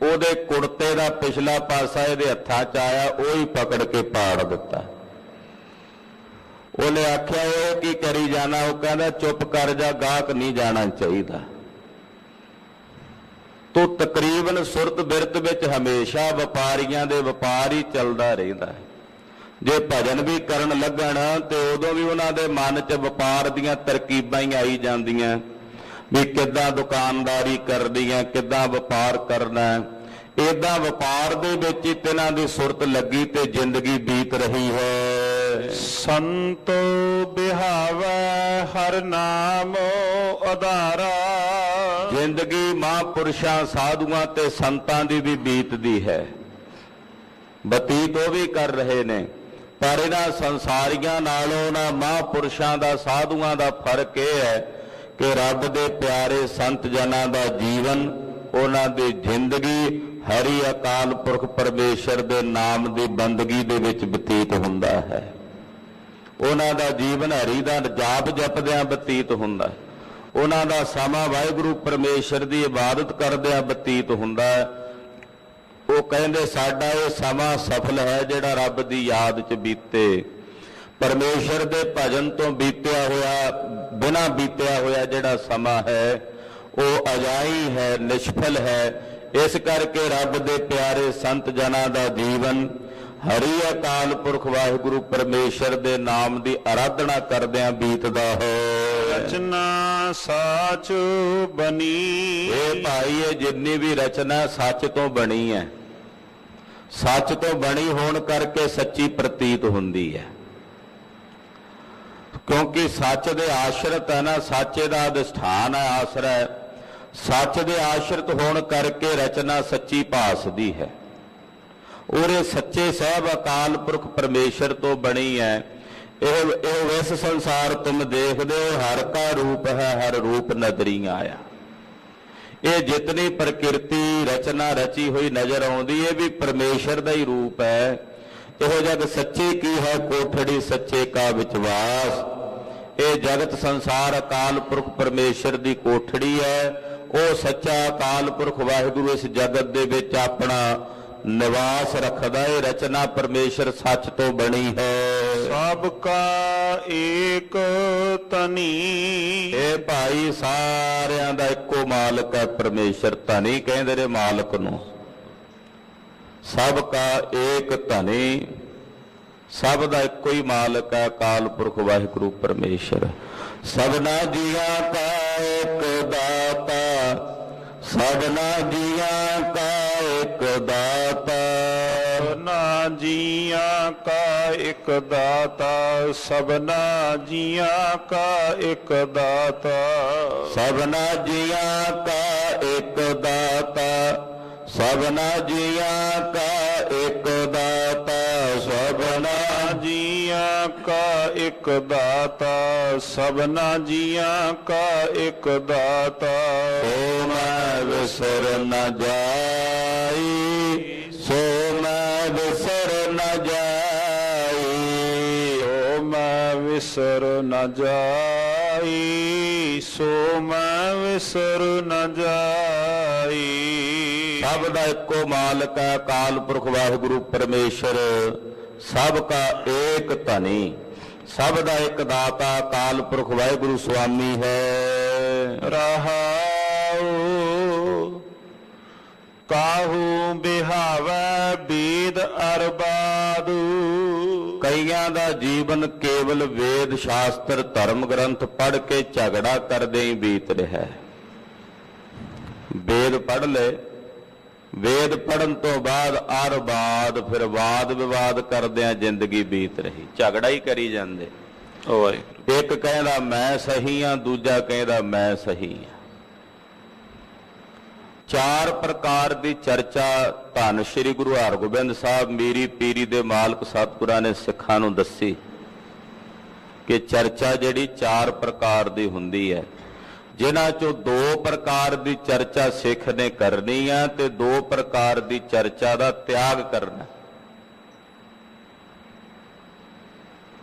ਉਹਦੇ ਕੁੜਤੇ ਦਾ ਪਿਛਲਾ ਪਾਸਾ ਇਹਦੇ ਹੱਥਾਂ 'ਚ ਆਇਆ, ਉਹ ਹੀ ਪਕੜ ਕੇ ਪਾੜ ਦਿੱਤਾ। ਉਹਨੇ ਆਖਿਆ ਇਹ ਕੀ ਕਰੀ ਜਾਣਾ? ਉਹ ਕਹਿੰਦਾ ਚੁੱਪ ਕਰ ਜਾ, ਗਾਹਕ ਨਹੀਂ ਜਾਣਾ ਚਾਹੀਦਾ। ਤੋ ਤਕਰੀਬਨ ਸੁਰਤ ਬਿਰਤ ਵਿੱਚ ਹਮੇਸ਼ਾ ਵਪਾਰੀਆਂ ਦੇ ਵਪਾਰ ਹੀ ਚੱਲਦਾ ਰਹਿੰਦਾ ਹੈ। ਜੇ ਭਜਨ ਵੀ ਕਰਨ ਲੱਗਣ ਤੇ ਉਦੋਂ ਵੀ ਉਹਨਾਂ ਦੇ ਮਨ 'ਚ ਵਪਾਰ ਦੀਆਂ ਤਰਕੀਬਾਂ ਹੀ ਆਈ ਜਾਂਦੀਆਂ ਵੀ ਕਿੱਦਾਂ ਦੁਕਾਨਦਾਰੀ ਕਰਨੀ ਹੈ, ਕਿੱਦਾਂ ਵਪਾਰ ਕਰਨਾ। ਏਦਾਂ ਵਪਾਰ ਦੇ ਵਿੱਚ ਹੀ ਤਿਨਾਂ ਦੀ ਸੁਰਤ ਲੱਗੀ ਤੇ ਜ਼ਿੰਦਗੀ ਬੀਤ ਰਹੀ ਹੈ। ਸੰਤ ਬਿਹਾਵੈ ਹਰ ਨਾਮ ਆਧਾਰਾ। ਜ਼ਿੰਦਗੀ ਮਹਾਂਪੁਰਸ਼ਾਂ ਸਾਧੂਆਂ ਤੇ ਸੰਤਾਂ ਦੀ ਵੀ ਬੀਤਦੀ ਹੈ, ਬਤੀਤ ਉਹ ਵੀ ਕਰ ਰਹੇ ਨੇ, ਪਰ ਇਹਨਾਂ ਸੰਸਾਰੀਆਂ ਨਾਲੋਂ ਉਹਨਾਂ ਮਹਾਂਪੁਰਸ਼ਾਂ ਦਾ ਸਾਧੂਆਂ ਦਾ ਫਰਕ ਇਹ ਹੈ ਕਿ ਰੱਬ ਦੇ ਪਿਆਰੇ ਸੰਤ ਜਨਾਂ ਦਾ ਜੀਵਨ, ਉਹਨਾਂ ਦੀ ਜ਼ਿੰਦਗੀ ਹਰੀ ਅਕਾਲ ਪੁਰਖ ਪਰਮੇਸ਼ਰ ਦੇ ਨਾਮ ਦੀ ਬੰਦਗੀ ਦੇ ਵਿੱਚ ਬਤੀਤ ਹੁੰਦਾ ਹੈ। ਉਹਨਾਂ ਦਾ ਜੀਵਨ ਹਰੀ ਦਾ ਜਾਪ ਜਪਦਿਆਂ ਬਤੀਤ ਹੁੰਦਾ ਹੈ। ਉਹਨਾਂ ਦਾ ਸਮਾਂ ਵਾਹਿਗੁਰੂ ਪਰਮੇਸ਼ਰ ਦੀ ਇਬਾਦਤ ਕਰਦਿਆਂ ਬਤੀਤ ਹੁੰਦਾ ਹੈ। ਉਹ ਕਹਿੰਦੇ ਸਾਡਾ ਇਹ ਸਮਾਂ ਸਫਲ ਹੈ ਜਿਹੜਾ ਰੱਬ ਦੀ ਯਾਦ 'ਚ ਬੀਤੇ। ਪਰਮੇਸ਼ਰ ਦੇ ਭਜਨ ਤੋਂ ਬੀਤਿਆ ਹੋਇਆ, ਬਿਨਾਂ ਬੀਤਿਆ ਹੋਇਆ ਜਿਹੜਾ ਸਮਾਂ ਹੈ ਉਹ ਅਜਾਈ ਹੈ, ਨਿਸ਼ਫਲ ਹੈ। ਇਸ ਕਰਕੇ ਰੱਬ ਦੇ ਪਿਆਰੇ ਸੰਤ ਜਨਾਂ ਦਾ ਜੀਵਨ ਹਰੀ ਅਕਾਲ ਪੁਰਖ ਵਾਹਿਗੁਰੂ ਪਰਮੇਸ਼ਰ ਦੇ ਨਾਮ ਦੀ ਆਰਾਧਨਾ ਕਰਦਿਆਂ ਬੀਤਦਾ ਹੈ। ਰਚਨਾ ਸਾਚ ਬਣੀ। ਇਹ ਭਾਈ ਇਹ ਜਿੰਨੀ ਵੀ ਰਚਨਾ ਸੱਚ ਤੋਂ ਬਣੀ ਹੈ, ਸੱਚ ਤੋਂ ਬਣੀ ਹੋਣ ਕਰਕੇ ਸੱਚੀ ਪ੍ਰਤੀਤ ਹੁੰਦੀ ਹੈ। ਕਿਉਂਕਿ ਸੱਚ ਦੇ ਆਸ਼ਰਿਤ ਹੈ ਨਾ, ਸੱਚੇ ਦਾ ਅਧਿਸ਼ਠਾਨ ਹੈ, ਆਸਰਾ ਹੈ। ਸੱਚ ਦੇ ਆਸ਼ਰਿਤ ਹੋਣ ਕਰਕੇ ਰਚਨਾ ਸੱਚੀ ਭਾਸਦੀ ਹੈ। ਔਰ ਇਹ ਸੱਚੇ ਸਾਹਿਬ ਅਕਾਲ ਪੁਰਖ ਪਰਮੇਸ਼ਰ ਤੋਂ ਬਣੀ ਹੈ। ਇਹ ਇਸ ਸੰਸਾਰ ਤੁਮ ਦੇਖਦੇ ਹੋ ਹਰ ਕਾ ਰੂਪ ਹੈ, ਹਰ ਰੂਪ ਨਦਰੀ ਆਇਆ। ਇਹ ਜਿਤਨੀ ਪ੍ਰਕਿਰਤੀ ਰਚਨਾ ਰਚੀ ਹੋਈ ਨਜ਼ਰ ਆਉਂਦੀ, ਇਹ ਵੀ ਪਰਮੇਸ਼ਰ ਦਾ ਹੀ ਰੂਪ ਹੈ। ਇਹੋ ਜਗ ਸੱਚੇ ਕੀ ਹੈ ਕੋਠੜੀ ਸੱਚੇ ਕਾ ਵਿਚਵਾਸ। ਇਹ ਜਗਤ ਸੰਸਾਰ ਅਕਾਲ ਪੁਰਖ ਪਰਮੇਸ਼ਰ ਦੀ ਕੋਠੜੀ ਹੈ। ਉਹ ਸੱਚਾ ਅਕਾਲ ਪੁਰਖ ਵਾਹਿਗੁਰੂ ਇਸ ਜਗਤ ਦੇ ਵਿੱਚ ਆਪਣਾ ਨਿਵਾਸ ਰੱਖਦਾ ਹੈ। ਰਚਨਾ ਪਰਮੇਸ਼ਰ ਸੱਚ ਤੋਂ ਬਣੀ ਹੈ। ਸਭ ਕਾ ਏਕ ਧਨੀ। ਇਹ ਭਾਈ ਸਾਰਿਆਂ ਦਾ ਇੱਕੋ ਮਾਲਕ ਹੈ ਪਰਮੇਸ਼ਰ। ਧਨੀ ਕਹਿੰਦੇ ਨੇ ਮਾਲਕ ਨੂੰ। ਸਭ ਕਾ ਏਕ ਧਨੀ, ਸਭ ਦਾ ਇੱਕੋ ਹੀ ਮਾਲਕ ਹੈ ਅਕਾਲ ਪੁਰਖ ਵਾਹਿਗੁਰੂ ਪਰਮੇਸ਼ਰ। ਸਭਨਾ ਜੀਆਂ ਕਾ ਇੱਕ ਦਾਤਾ, ਸਭਨਾ ਜੀਆਂ ਕਾ ਇੱਕ ਦਾਤਾ। ਸਭਨਾ ਜੀਆਂ ਕਾ ਇੱਕ ਦਾਤਾ, ਸਭਨਾ ਜੀਆਂ ਕਾ ਇੱਕ ਦਾਤਾ। ਸਭਨਾ ਜੀਆਂ ਕਾ ਇੱਕ ਦਾਤਾ, ਸਭਨਾ ਜੀਆਂ ਕਾ ਇੱਕ ਦਾਤਾ। ਸਭਨਾ ਜੀਆਂ ਕਾ ਇੱਕ ਦਾਤਾ, ਸਭਨਾ ਜੀਆਂ ਕਾ ਇੱਕ ਦਾਤਾ। ਸੋ ਮੈਂ ਵਿਸਰ ਨ ਜਾਈ, ਸੋ ਮੈਂ ਵਿਸਰ ਨ ਜਾਈ। ਸੋ ਮੈਂ ਵਿਸਰ ਨ ਜਾਈ, ਸੋ ਮੈਂ ਵਿਸਰ ਨ ਜਾਈ। ਸਭ ਦਾ ਇੱਕੋ ਮਾਲਕ ਹੈ ਅਕਾਲ ਪੁਰਖ ਵਾਹਿਗੁਰੂ ਪਰਮੇਸ਼ਰ। ਸਭ ਕਾ ਏਕ ਧਨੀ, ਸਭ ਦਾ ਇੱਕ ਦਾਤਾ ਅਕਾਲ ਪੁਰਖ ਵਾਹਿਗੁਰੂ ਸੁਆਮੀ ਹੈ। ਰਹਾਉ ਕਾਹੂ ਬਿਹਾਵੈ ਬੀਦ ਅਰਬਾਦੂ। ਕਈਆਂ ਦਾ ਜੀਵਨ ਕੇਵਲ ਵੇਦ ਸ਼ਾਸਤਰ ਧਰਮ ਗ੍ਰੰਥ ਪੜ੍ਹ ਕੇ ਝਗੜਾ ਕਰਦੇ ਹੀ ਬੀਤ ਰਿਹਾ ਹੈ। वेद पढ़ ले, वेद पढ़न तो बाद अर बाद फिर वाद विवाद करदियां जिंदगी बीत रही। झगड़ा ही करी जांदे। एक कहदा मैं सही हाँ, दूजा कहदा मैं सही हाँ। चार प्रकार की चर्चा धन श्री गुरु हरगोबिंद साहब मीरी पीरी दे मालक सतगुरां ने सिखां नूं दसी कि चर्चा जिहड़ी चार प्रकार की हुंदी है, जिन्हां चों दो प्रकार की चर्चा सिख ने करनी है ते दो प्रकार की चर्चा का त्याग करना।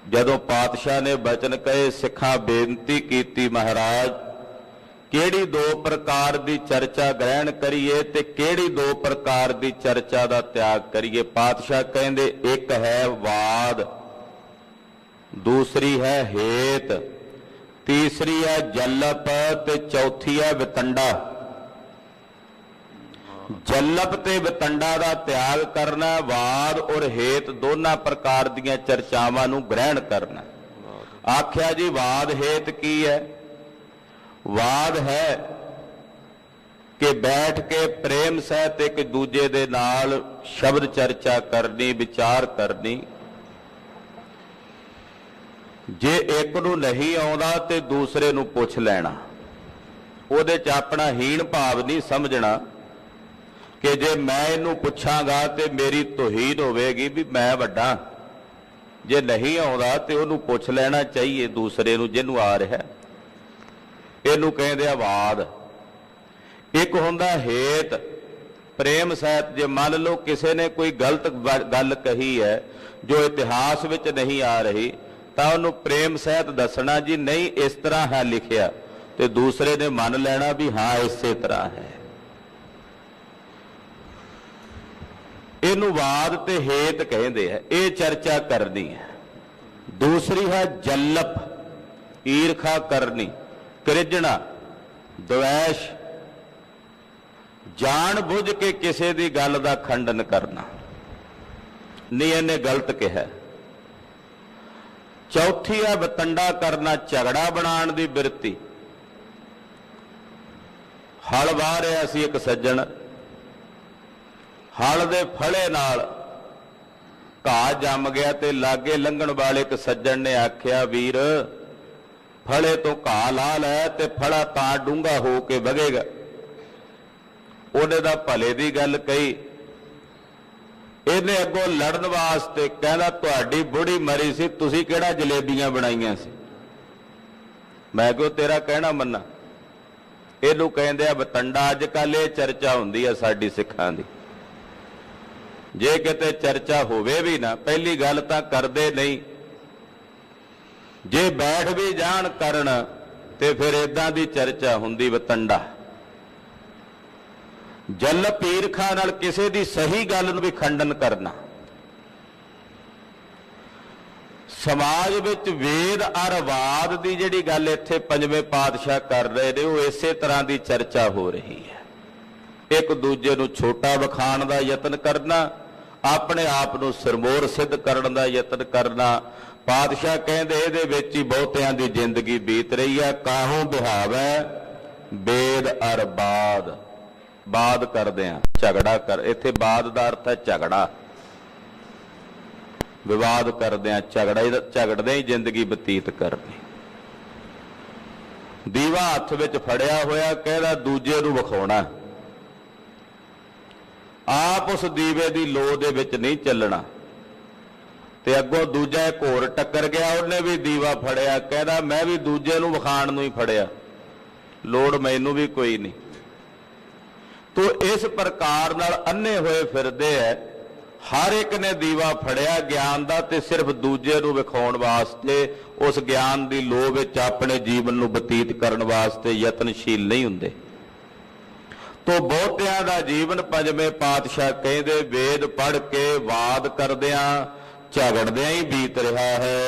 जदों पातशाह ने बचन कहे, सिखां बेनती कीती महाराज किहड़ी दो प्रकार की चर्चा ग्रहण करिए ते किहड़ी दो प्रकार की चर्चा का त्याग करिए। पातशाह कहंदे एक है वाद, दूसरी है हेत, तीसरी है जल्लप ते चौथी है वितंडा। जल्लप ते वितंडा का त्याग करना, वाद और हेत दोनों प्रकार दीयां चर्चावां नूं ग्रहण करना। आख्या जी वाद हेत की है? वाद है कि बैठ के प्रेम सहित एक दूजे दे नाल शब्द चर्चा करनी, विचार करनी। जे एक नूं नहीं आउंदा ते दूसरे नूं पुछ लेना। ਉਹਦੇ ਚ अपना हीन भाव नहीं समझना कि जे मैं इनू पुछांगा तो मेरी तोहीन होवेगी भी मैं वड्डा। जे नहीं आउंदा तो उहनूं पुछ लेना चाहिए दूसरे नूं जिहनूं आ रहा। इहनूं कहंदे आ वाद। एक हुंदा हेत, प्रेम सहित जे मान लो किसी ने कोई गलत गल कही है जो इतिहास विच नहीं आ रही, तो उन्होंने प्रेम सहित दसना जी नहीं इस तरह है लिखिया, तो दूसरे ने मान लेना भी हाँ इसे तरह है। इनू वाद ते हेत कहते हैं, ये चर्चा करनी है। दूसरी है जल्लप, ईर्खा करनी, क्रिजना, द्वेष, जान बुझ के किसी की गल का खंडन करना, नहीं इन्हें गलत कहा। चौथी है वतंडा करना, झगड़ा बनाने की बिरती। हल वाह रहा सी एक सज्जन, हल दे फले नाल घाह जम गया ते लागे लंघण वाले एक सज्जन ने आख्या वीर फले तो घाह ला लै ते फला तां डूंगा हो के वगेगा। ਉਹਨੇ ਦਾ ਭਲੇ ਦੀ ਗੱਲ ਕਹੀ। ਇਹਨੇ ਅੱਗੋਂ ਲੜਨ ਵਾਸਤੇ ਕਹਿੰਦਾ ਤੁਹਾਡੀ ਬੁੜੀ ਮਰੀ ਸੀ, ਤੁਸੀਂ ਕਿਹੜਾ ਜਲੇਬੀਆਂ ਬਣਾਈਆਂ ਸੀ। ਮੈਂ ਕਿਹਾ ਤੇਰਾ ਕਹਿਣਾ ਮੰਨਾ। ਇਹਨੂੰ ਕਹਿੰਦੇ ਆ ਵਤੰਡਾ। ਅੱਜ ਕੱਲ ਇਹ ਚਰਚਾ ਹੁੰਦੀ ਆ ਸਾਡੀ ਸਿੱਖਾਂ ਦੀ। ਜੇ ਕਿਤੇ ਚਰਚਾ ਹੋਵੇ ਵੀ ਨਾ, ਪਹਿਲੀ ਗੱਲ ਤਾਂ ਕਰਦੇ ਨਹੀਂ, ਜੇ ਬੈਠ ਵੀ ਜਾਣ ਕਰਨ ਤੇ ਫਿਰ ਇਦਾਂ ਦੀ ਚਰਚਾ ਹੁੰਦੀ ਵਤੰਡਾ। ਜਲ ਈਰਖਾ ਨਾਲ ਕਿਸੇ ਦੀ ਸਹੀ ਗੱਲ ਨੂੰ ਵੀ ਖੰਡਨ ਕਰਨਾ। ਸਮਾਜ ਵਿੱਚ ਵੇਦ ਅਰ ਵਾਦ ਦੀ ਜਿਹੜੀ ਗੱਲ ਇੱਥੇ ਪੰਜਵੇਂ ਪਾਤਸ਼ਾਹ ਕਰ ਰਹੇ ਨੇ, ਉਹ ਇਸੇ ਤਰ੍ਹਾਂ ਦੀ ਚਰਚਾ ਹੋ ਰਹੀ ਹੈ। ਇੱਕ ਦੂਜੇ ਨੂੰ ਛੋਟਾ ਵਿਖਾਣ ਦਾ ਯਤਨ ਕਰਨਾ, ਆਪਣੇ ਆਪ ਨੂੰ ਸਿਰਮੌਰ ਸਿੱਧ ਕਰਨ ਦਾ ਯਤਨ ਕਰਨਾ। ਪਾਤਸ਼ਾਹ ਕਹਿੰਦੇ ਇਹਦੇ ਵਿੱਚ ਹੀ ਬਹੁਤਿਆਂ ਦੀ ਜ਼ਿੰਦਗੀ ਬੀਤ ਰਹੀ ਹੈ। ਕਾਹੋਂ ਬਿਹਾਵੈ ਵੇਦ ਅਰ ਬਾਦ। ਬਾਦ ਕਰਦੇ ਆ, ਝਗੜਾ ਕਰ। ਇੱਥੇ ਬਾਦ ਦਾ ਅਰਥ ਹੈ ਝਗੜਾ, ਵਿਵਾਦ ਕਰਦੇ ਆ, ਝਗੜਦੇ ਹੀ ਜ਼ਿੰਦਗੀ ਬਤੀਤ ਕਰਨੀ। ਦੀਵਾ ਹੱਥ ਵਿੱਚ ਫੜਿਆ ਹੋਇਆ, ਕਹਿੰਦਾ ਦੂਜੇ ਨੂੰ ਵਿਖਾਉਣਾ, ਆਪ ਉਸ ਦੀਵੇ ਦੀ ਲੋ ਦੇ ਵਿੱਚ ਨਹੀਂ ਚੱਲਣਾ। ਤੇ ਅੱਗੋਂ ਦੂਜਾ ਇੱਕ ਹੋਰ ਟੱਕਰ ਗਿਆ, ਉਹਨੇ ਵੀ ਦੀਵਾ ਫੜਿਆ, ਕਹਿੰਦਾ ਮੈਂ ਵੀ ਦੂਜੇ ਨੂੰ ਵਿਖਾਣ ਨੂੰ ਹੀ ਫੜਿਆ, ਲੋੜ ਮੈਨੂੰ ਵੀ ਕੋਈ ਨਹੀਂ। तो इस प्रकार नाल अन्ने होए फिरदे है। हर एक ने दीवा फड़िया ज्ञान का, ते सिर्फ दूजे नूं विखाउण वास्ते, उस ज्ञान की लोह विच अपने जीवन नूं बतीत करन वास्ते यतनशील नहीं हुंदे। तो बहुतियां दा जीवन पंजवें पातशाह कहंदे वेद पढ़ के वाद करदियां झगड़दियां ही बीत रहा है।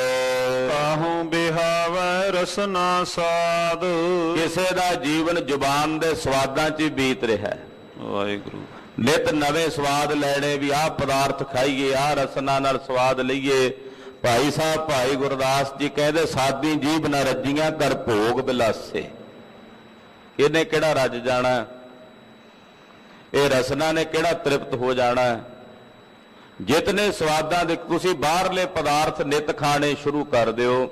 काहूं बिहावै रसना साध। किसे दा जीवन जुबान दे स्वादां च ही बीत रहा है। वाहिगुरू। नित नवे स्वाद लैने भी, आ पदार्थ खाइए, आ रसना नाल स्वाद लईए। भाई साहब भाई गुरदास जी कहते सादी जीभ न रजियां कर भोग बिलासे। इन्हें किहड़ा रज जाना। ਇਹ ਰਸਨਾ ਨੇ ਕਿਹੜਾ ਤ੍ਰਿਪਤ ਹੋ ਜਾਣਾ ਹੈ। ਜਿਤਨੇ ਸਵਾਦਾਂ ਦੇ ਤੁਸੀਂ ਬਾਹਰਲੇ ਪਦਾਰਥ ਨਿਤ ਖਾਣੇ ਸ਼ੁਰੂ ਕਰ ਦਿਓ,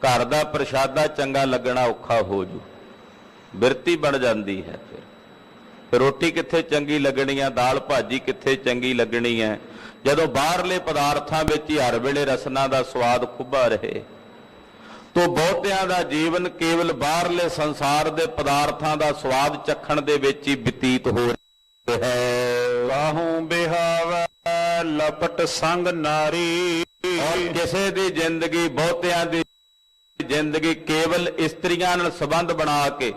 ਘਰ ਦਾ ਪ੍ਰਸ਼ਾਦਾ ਚੰਗਾ ਲੱਗਣਾ ਔਖਾ ਹੋ ਜੂ, ਬਿਰਤੀ ਬਣ ਜਾਂਦੀ ਹੈ। ਫਿਰ ਰੋਟੀ ਕਿੱਥੇ ਚੰਗੀ ਲੱਗਣੀ ਹੈ, ਦਾਲ ਭਾਜੀ ਕਿੱਥੇ ਚੰਗੀ ਲੱਗਣੀ ਹੈ, ਜਦੋਂ ਬਾਹਰਲੇ ਪਦਾਰਥਾਂ ਵਿੱਚ ਹੀ ਹਰ ਵੇਲੇ ਰਸਨਾ ਦਾ ਸਵਾਦ ਖੁੱਭਾ ਰਹੇ। ਤੋ ਬਹੁਤਿਆਂ ਦਾ ਜੀਵਨ ਕੇਵਲ ਬਾਹਰਲੇ ਸੰਸਾਰ ਦੇ ਪਦਾਰਥਾਂ ਦਾ ਸਵਾਦ ਚੱਖਣ ਦੇ ਵਿੱਚ ਹੀ ਬਤੀਤ ਹੋ ਰਿਹਾ ਹੈ। ਕਾਹੂ ਬਿਹਾਵੈ ਲਪਟ ਸੰਗ ਨਾਰੀ। ਔਰ ਕਿਸੇ ਦੀ ਜ਼ਿੰਦਗੀ, ਬਹੁਤਿਆਂ ਦੀ ਜ਼ਿੰਦਗੀ ਕੇਵਲ ਇਸਤਰੀਆਂ ਨਾਲ ਸੰਬੰਧ ਬਣਾ ਕੇ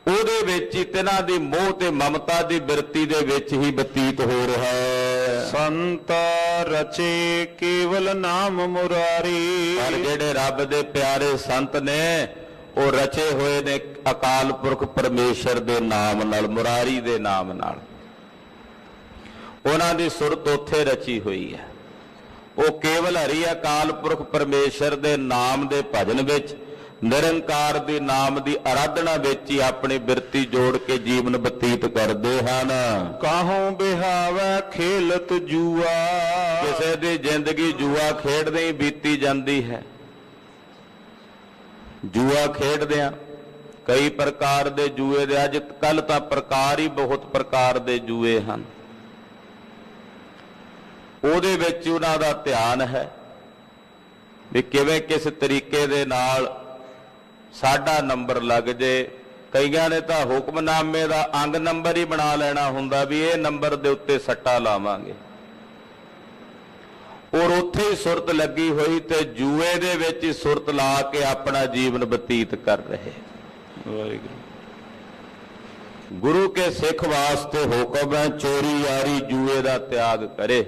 ਉਹਦੇ ਵਿੱਚ ਹੀ ਤਿਨਾਂ ਦੀ ਮੋਹ ਤੇ ਮਮਤਾ ਦੀ ਬਿਰਤੀ ਦੇ ਵਿੱਚ ਹੀ ਬਤੀਤ ਹੋ ਰਿਹਾ ਹੈ। ਸੰਤ ਰਚੇ ਕੇਵਲ ਨਾਮ ਮੁਰਾਰੀ। ਪਰ ਜਿਹੜੇ ਰੱਬ ਦੇ ਪਿਆਰੇ ਸੰਤ ਨੇ ਉਹ ਰਚੇ ਹੋਏ ਨੇ ਅਕਾਲ ਪੁਰਖ ਪਰਮੇਸ਼ਰ ਦੇ ਨਾਮ ਨਾਲ, ਮੁਰਾਰੀ ਦੇ ਨਾਮ ਨਾਲ। ਉਹਨਾਂ ਦੀ ਸੁਰਤ ਉੱਥੇ ਰਚੀ ਹੋਈ ਹੈ। ਉਹ ਕੇਵਲ ਹਰੀ ਅਕਾਲ ਪੁਰਖ ਪਰਮੇਸ਼ਰ ਦੇ ਨਾਮ ਦੇ ਭਜਨ ਵਿੱਚ, ਨਿਰੰਕਾਰ ਦੇ ਨਾਮ ਦੀ ਆਰਾਧਨਾ ਵਿੱਚ ਹੀ ਆਪਣੀ ਬਿਰਤੀ ਜੋੜ ਕੇ ਜੀਵਨ ਬਤੀਤ ਕਰਦੇ ਹਨ। ਕਾਹੂ ਬਿਹਾਵੈ ਖੇਲਤ ਜੂਆ। ਕਿਸੇ ਦੀ ਜ਼ਿੰਦਗੀ ਜੂਆ ਖੇਡਦੇ ਹੀ ਬੀਤੀ ਜਾਂਦੀ ਹੈ। ਜੂਆ ਖੇਡਦਿਆਂ ਕਈ ਪ੍ਰਕਾਰ ਦੇ ਜੂਏ ਦੇ, ਅੱਜ ਕੱਲ ਤਾਂ ਪ੍ਰਕਾਰ ਹੀ ਬਹੁਤ ਪ੍ਰਕਾਰ ਦੇ ਜੂਏ ਹਨ। ਉਹਦੇ ਵਿੱਚ ਉਹਨਾਂ ਦਾ ਧਿਆਨ ਹੈ ਵੀ ਕਿਵੇਂ ਕਿਸ ਤਰੀਕੇ ਦੇ ਨਾਲ ਸਾਡਾ ਨੰਬਰ ਲੱਗ ਜੇ। ਕਈਆਂ ਨੇ ਤਾਂ ਹੁਕਮਨਾਮੇ ਦਾ ਅੰਗ ਨੰਬਰ ਹੀ ਬਣਾ ਲੈਣਾ ਹੁੰਦਾ ਵੀ ਇਹ ਨੰਬਰ ਦੇ ਉੱਤੇ ਸੱਟਾ ਲਾਵਾਂਗੇ, ਔਰ ਉੱਥੇ ਹੀ ਸੁਰਤ ਲੱਗੀ ਹੋਈ ਤੇ ਜੂਏ ਦੇ ਵਿੱਚ ਹੀ ਸੁਰਤ ਲਾ ਕੇ ਆਪਣਾ ਜੀਵਨ ਬਤੀਤ ਕਰ ਰਹੇ। ਵਾਹਿਗੁਰੂ। ਗੁਰੂ ਕੇ ਸਿੱਖ ਵਾਸਤੇ ਹੁਕਮ ਹੈ ਚੋਰੀ ਯਾਰੀ ਜੂਏ ਦਾ ਤਿਆਗ ਕਰੇ।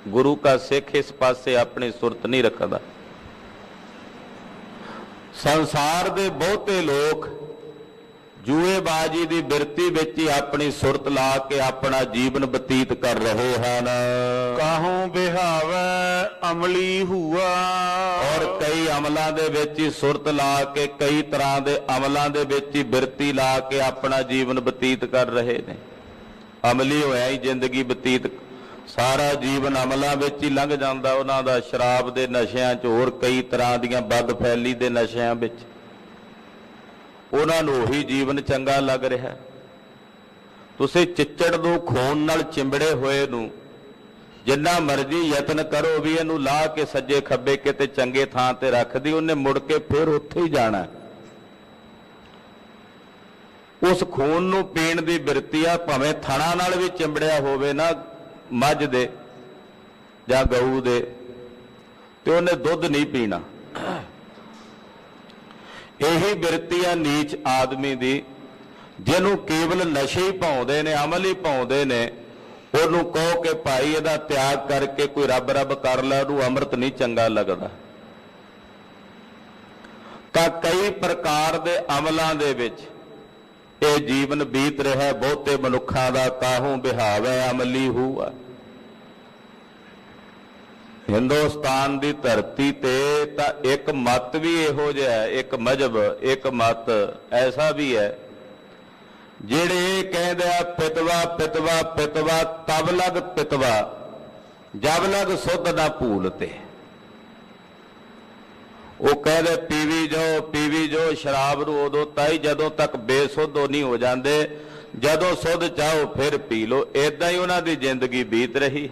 ਗੁਰੂ ਕਾ ਸਿੱਖ ਇਸ ਪਾਸੇ ਆਪਣੀ ਸੁਰਤ ਨਹੀਂ ਰੱਖਦਾ। ਸੰਸਾਰ ਦੇ ਬਹੁਤੇ ਲੋਕ ਜੂਏਬਾਜ਼ੀ ਦੀ ਬਿਰਤੀ ਵਿੱਚ ਹੀ ਆਪਣੀ ਸੁਰਤ ਲਾ ਕੇ ਆਪਣਾ ਜੀਵਨ ਬਤੀਤ ਕਰ ਰਹੇ ਹਨ। ਕਾਹੂ ਬਿਹਾਵੈ ਅਮਲੀ ਹੁਆ। ਔਰ ਕਈ ਅਮਲਾਂ ਦੇ ਵਿੱਚ ਹੀ ਸੁਰਤ ਲਾ ਕੇ, ਕਈ ਤਰ੍ਹਾਂ ਦੇ ਅਮਲਾਂ ਦੇ ਵਿੱਚ ਹੀ ਬਿਰਤੀ ਲਾ ਕੇ ਆਪਣਾ ਜੀਵਨ ਬਤੀਤ ਕਰ ਰਹੇ ਨੇ। ਅਮਲੀ ਹੋਇਆ ਹੀ ਜ਼ਿੰਦਗੀ ਬਤੀਤ, ਸਾਰਾ ਜੀਵਨ ਅਮਲਾਂ ਵਿੱਚ ਹੀ ਲੰਘ ਜਾਂਦਾ ਉਹਨਾਂ ਦਾ, ਸ਼ਰਾਬ ਦੇ ਨਸ਼ਿਆਂ 'ਚ, ਹੋਰ ਕਈ ਤਰ੍ਹਾਂ ਦੀਆਂ ਬਦ ਫੈਲੀ ਦੇ ਨਸ਼ਿਆਂ ਵਿੱਚ। ਉਹਨਾਂ ਨੂੰ ਉਹੀ ਜੀਵਨ ਚੰਗਾ ਲੱਗ ਰਿਹਾ। ਤੁਸੀਂ ਚਿੱਚੜ ਨੂੰ ਖੂਨ ਨਾਲ ਚਿੰਬੜੇ ਹੋਏ ਨੂੰ ਜਿੰਨਾ ਮਰਜ਼ੀ ਯਤਨ ਕਰੋ ਵੀ ਇਹਨੂੰ ਲਾਹ ਕੇ ਸੱਜੇ ਖੱਬੇ ਕਿਤੇ ਚੰਗੇ ਥਾਂ ਤੇ ਰੱਖਦੀ, ਉਹਨੇ ਮੁੜ ਕੇ ਫਿਰ ਉੱਥੇ ਹੀ ਜਾਣਾ। ਉਸ ਖੂਨ ਨੂੰ ਪੀਣ ਦੀ ਬਿਰਤੀ ਆ, ਭਾਵੇਂ ਥਣਾ ਨਾਲ ਵੀ ਚਿੰਬੜਿਆ ਹੋਵੇ ਨਾ ਮੱਝ ਦੇ ਜਾਂ ਗਊ ਦੇ, ਤੇ ਉਹਨੇ ਦੁੱਧ ਨਹੀਂ ਪੀਣਾ। ਇਹੀ ਬਿਰਤੀ ਆ ਨੀਚ ਆਦਮੀ ਦੀ, ਜਿਹਨੂੰ ਕੇਵਲ ਨਸ਼ੇ ਹੀ ਪਾਉਂਦੇ ਨੇ, ਅਮਲ ਹੀ ਪਾਉਂਦੇ ਨੇ। ਉਹਨੂੰ ਕਹੋ ਕਿ ਭਾਈ ਇਹਦਾ ਤਿਆਗ ਕਰਕੇ ਕੋਈ ਰੱਬ ਰੱਬ ਕਰ ਲੈ, ਉਹਨੂੰ ਅੰਮ੍ਰਿਤ ਨਹੀਂ ਚੰਗਾ ਲੱਗਦਾ। ਤਾਂ ਕਈ ਪ੍ਰਕਾਰ ਦੇ ਅਮਲਾਂ ਦੇ ਵਿੱਚ ਇਹ ਜੀਵਨ ਬੀਤ ਰਿਹਾ ਬਹੁਤੇ ਮਨੁੱਖਾਂ ਦਾ। ਕਾਹੂ ਬਿਹਾਵੈ ਅਮਲੀ ਹੂਆ। ਹਿੰਦੁਸਤਾਨ ਦੀ ਧਰਤੀ ਤੇ ਤਾਂ ਇੱਕ ਮਤ ਵੀ ਇਹੋ ਜਿਹਾ ਹੈ, ਇੱਕ ਮਜ਼ਹਬ, ਇੱਕ ਮਤ ਐਸਾ ਵੀ ਹੈ ਜਿਹੜੇ ਇਹ ਕਹਿੰਦੇ ਆ ਪਿਤਵਾ ਪਿਤਵਾ ਪਿਤਵਾ ਤਬ ਲਗ ਪਿਤਵਾ ਜਬ ਲਗ ਸੁਧ ਨਾ ਭੂਲਤੇ। ਉਹ ਕਹਿੰਦੇ ਪੀਵੀ ਜੋ ਸ਼ਰਾਬ ਨੂੰ ਉਦੋਂ ਤਾਈ ਜਦੋਂ ਤੱਕ ਬੇਸੁੱਧ ਨਹੀਂ ਹੋ ਜਾਂਦੇ, ਜਦੋਂ ਸੁੱਧ ਚਾਹੋ ਫਿਰ ਪੀ ਲਓ। ਏਦਾਂ ਹੀ ਉਹਨਾਂ ਦੀ ਜ਼ਿੰਦਗੀ ਬੀਤ ਰਹੀ।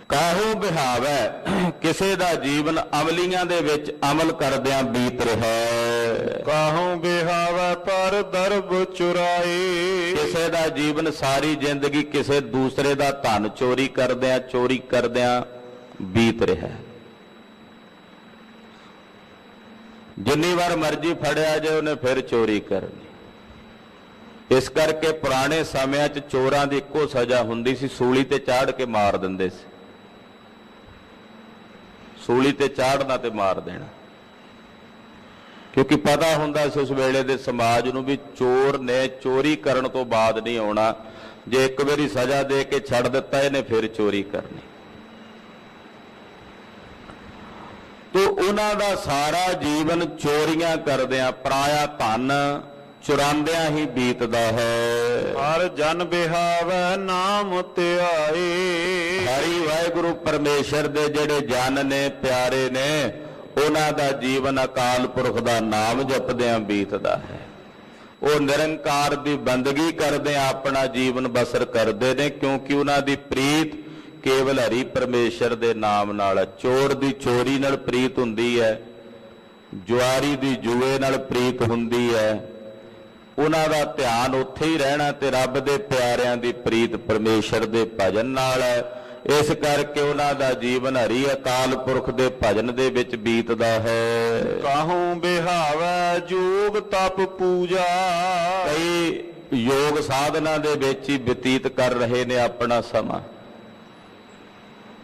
ਕਾਹੂ ਬਿਹਾਵੈ, ਕਿਸੇ ਦਾ ਜੀਵਨ ਅਮਲੀਆਂ ਦੇ ਵਿੱਚ ਅਮਲ ਕਰਦਿਆਂ ਬੀਤ ਰਿਹਾ। ਕਾਹੂ ਬਿਹਾਵੈ ਪਰ ਦਰਬ ਚੁਰਾਏ। ਕਿਸੇ ਦਾ ਜੀਵਨ ਸਾਰੀ ਜ਼ਿੰਦਗੀ ਕਿਸੇ ਦੂਸਰੇ ਦਾ ਧਨ ਚੋਰੀ ਕਰਦਿਆਂ ਬੀਤ ਰਿਹਾ। ਜਿੰਨੀ ਵਾਰ ਮਰਜ਼ੀ ਫੜਿਆ ਜੇ ਉਹਨੇ ਫਿਰ ਚੋਰੀ ਕਰਨੀ। ਇਸ ਕਰਕੇ ਪੁਰਾਣੇ ਸਮਿਆਂ 'ਚ ਚੋਰਾਂ ਦੀ ਇੱਕੋ ਸਜ਼ਾ ਹੁੰਦੀ ਸੀ, ਸੂਲੀ ਤੇ ਚਾੜ ਕੇ ਮਾਰ ਦਿੰਦੇ ਸੀ। ਸੂਲੀ ਤੇ ਚਾੜਨਾ ਤੇ ਮਾਰ ਦੇਣਾ, ਕਿਉਂਕਿ ਪਤਾ ਹੁੰਦਾ ਸੀ ਉਸ ਵੇਲੇ ਦੇ ਸਮਾਜ ਨੂੰ ਵੀ ਚੋਰ ਨੇ ਚੋਰੀ ਕਰਨ ਤੋਂ ਬਾਅਦ ਨਹੀਂ ਆਉਣਾ। ਜੇ ਇੱਕ ਵਾਰੀ ਸਜ਼ਾ ਦੇ ਕੇ ਛੱਡ ਦਿੱਤਾ ਇਹਨੇ ਫਿਰ ਚੋਰੀ ਕਰਨੀ। ਤੋ ਉਹਨਾਂ ਦਾ ਸਾਰਾ ਜੀਵਨ ਚੋਰੀਆਂ ਕਰਦਿਆਂ, ਪਰਾਇਆ ਧਨ ਚੁਰਾਂਦਿਆਂ ਹੀ ਬੀਤਦਾ ਹੈ। ਹਰ ਜਨ ਬਿਹਾਵੈ ਨਾਮ ਧਿਆਏ। ਹਰੀ ਵਾਹਿਗੁਰੂ ਪਰਮੇਸ਼ਰ ਦੇ ਜਿਹੜੇ ਜਨ ਨੇ, ਪਿਆਰੇ ਨੇ, ਉਹਨਾਂ ਦਾ ਜੀਵਨ ਅਕਾਲ ਪੁਰਖ ਦਾ ਨਾਮ ਜਪਦਿਆਂ ਬੀਤਦਾ ਹੈ। ਉਹ ਨਿਰੰਕਾਰ ਦੀ ਬੰਦਗੀ ਕਰਦੇ ਆਪਣਾ ਜੀਵਨ ਬਸਰ ਕਰਦੇ ਨੇ, ਕਿਉਂਕਿ ਉਹਨਾਂ ਦੀ ਪ੍ਰੀਤ ਕੇਵਲ ਹਰੀ ਪਰਮੇਸ਼ਰ ਦੇ ਨਾਮ ਨਾਲ। ਚੋਰ ਦੀ ਚੋਰੀ ਨਾਲ ਪ੍ਰੀਤ ਹੁੰਦੀ ਹੈ, ਜੁਆਰੀ ਦੀ ਜੂਏ ਨਾਲ ਪ੍ਰੀਤ ਹੁੰਦੀ ਹੈ। ਉਹਨਾਂ ਦਾ ਧਿਆਨ ਉੱਥੇ ਹੀ ਰਹਿਣਾ ਤੇ ਰੱਬ ਦੇ ਪਿਆਰਿਆਂ ਦੀ ਪ੍ਰੀਤ ਪਰਮੇਸ਼ਰ ਦੇ ਭਜਨ ਨਾਲ ਹੈ। ਇਸ ਕਰਕੇ ਉਹਨਾਂ ਦਾ ਜੀਵਨ ਹਰੀ ਅਕਾਲ ਪੁਰਖ ਦੇ ਭਜਨ ਦੇ ਵਿੱਚ ਬੀਤਦਾ ਹੈ। ਕਾਹੂ ਬਿਹਾਵੈ ਜੋਗ ਤਪ ਪੂਜਾ। ਕਈ ਯੋਗ ਸਾਧਨਾ ਦੇ ਵਿੱਚ ਹੀ ਬਤੀਤ ਕਰ ਰਹੇ ਨੇ ਆਪਣਾ ਸਮਾਂ।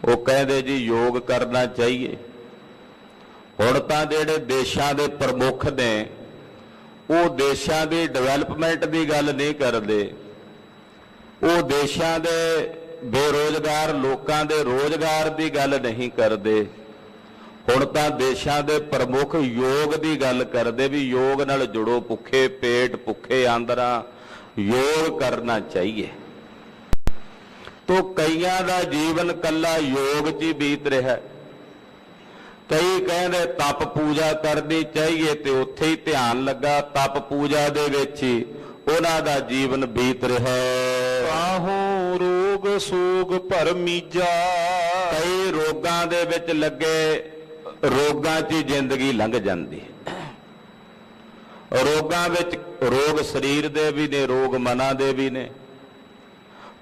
ਉਹ ਕਹਿੰਦੇ ਜੀ ਯੋਗ ਕਰਨਾ ਚਾਹੀਏ। ਹੁਣ ਤਾਂ ਜਿਹੜੇ ਦੇਸ਼ਾਂ ਦੇ ਪ੍ਰਮੁੱਖ ਨੇ, ਉਹ ਦੇਸ਼ਾਂ ਦੀ ਡਿਵੈਲਪਮੈਂਟ ਦੀ ਗੱਲ ਨਹੀਂ ਕਰਦੇ, ਉਹ ਦੇਸ਼ਾਂ ਦੇ ਬੇਰੋਜ਼ਗਾਰ ਲੋਕਾਂ ਦੇ ਰੋਜ਼ਗਾਰ ਦੀ ਗੱਲ ਨਹੀਂ ਕਰਦੇ। ਹੁਣ ਤਾਂ ਦੇਸ਼ਾਂ ਦੇ ਪ੍ਰਮੁੱਖ ਯੋਗ ਦੀ ਗੱਲ ਕਰਦੇ ਵੀ ਯੋਗ ਨਾਲ ਜੁੜੋ, ਭੁੱਖੇ ਪੇਟ ਭੁੱਖੇ ਆਂਦਰਾਂ ਯੋਗ ਕਰਨਾ ਚਾਹੀਏ। ਤੋ ਕਈਆਂ ਦਾ ਜੀਵਨ ਕੱਲਾ ਯੋਗ 'ਚ ਹੀ ਬੀਤ ਰਿਹਾ। ਕਈ ਕਹਿੰਦੇ ਤਪ ਪੂਜਾ ਕਰਨੀ ਚਾਹੀਏ ਤੇ ਉੱਥੇ ਹੀ ਧਿਆਨ ਲੱਗਾ, ਤਪ ਪੂਜਾ ਦੇ ਵਿੱਚ ਹੀ ਉਹਨਾਂ ਦਾ ਜੀਵਨ ਬੀਤ ਰਿਹਾ। ਕਾਹੂ ਰੋਗ ਸੋਗ ਭਰਮੀਜਾ। ਕਈ ਰੋਗਾਂ ਦੇ ਵਿੱਚ ਲੱਗੇ, ਰੋਗਾਂ 'ਚ ਹੀ ਜ਼ਿੰਦਗੀ ਲੰਘ ਜਾਂਦੀ ਹੈ। ਰੋਗਾਂ ਵਿੱਚ ਰੋਗ ਸਰੀਰ ਦੇ ਵੀ ਨੇ, ਰੋਗ ਮਨਾਂ ਦੇ ਵੀ ਨੇ।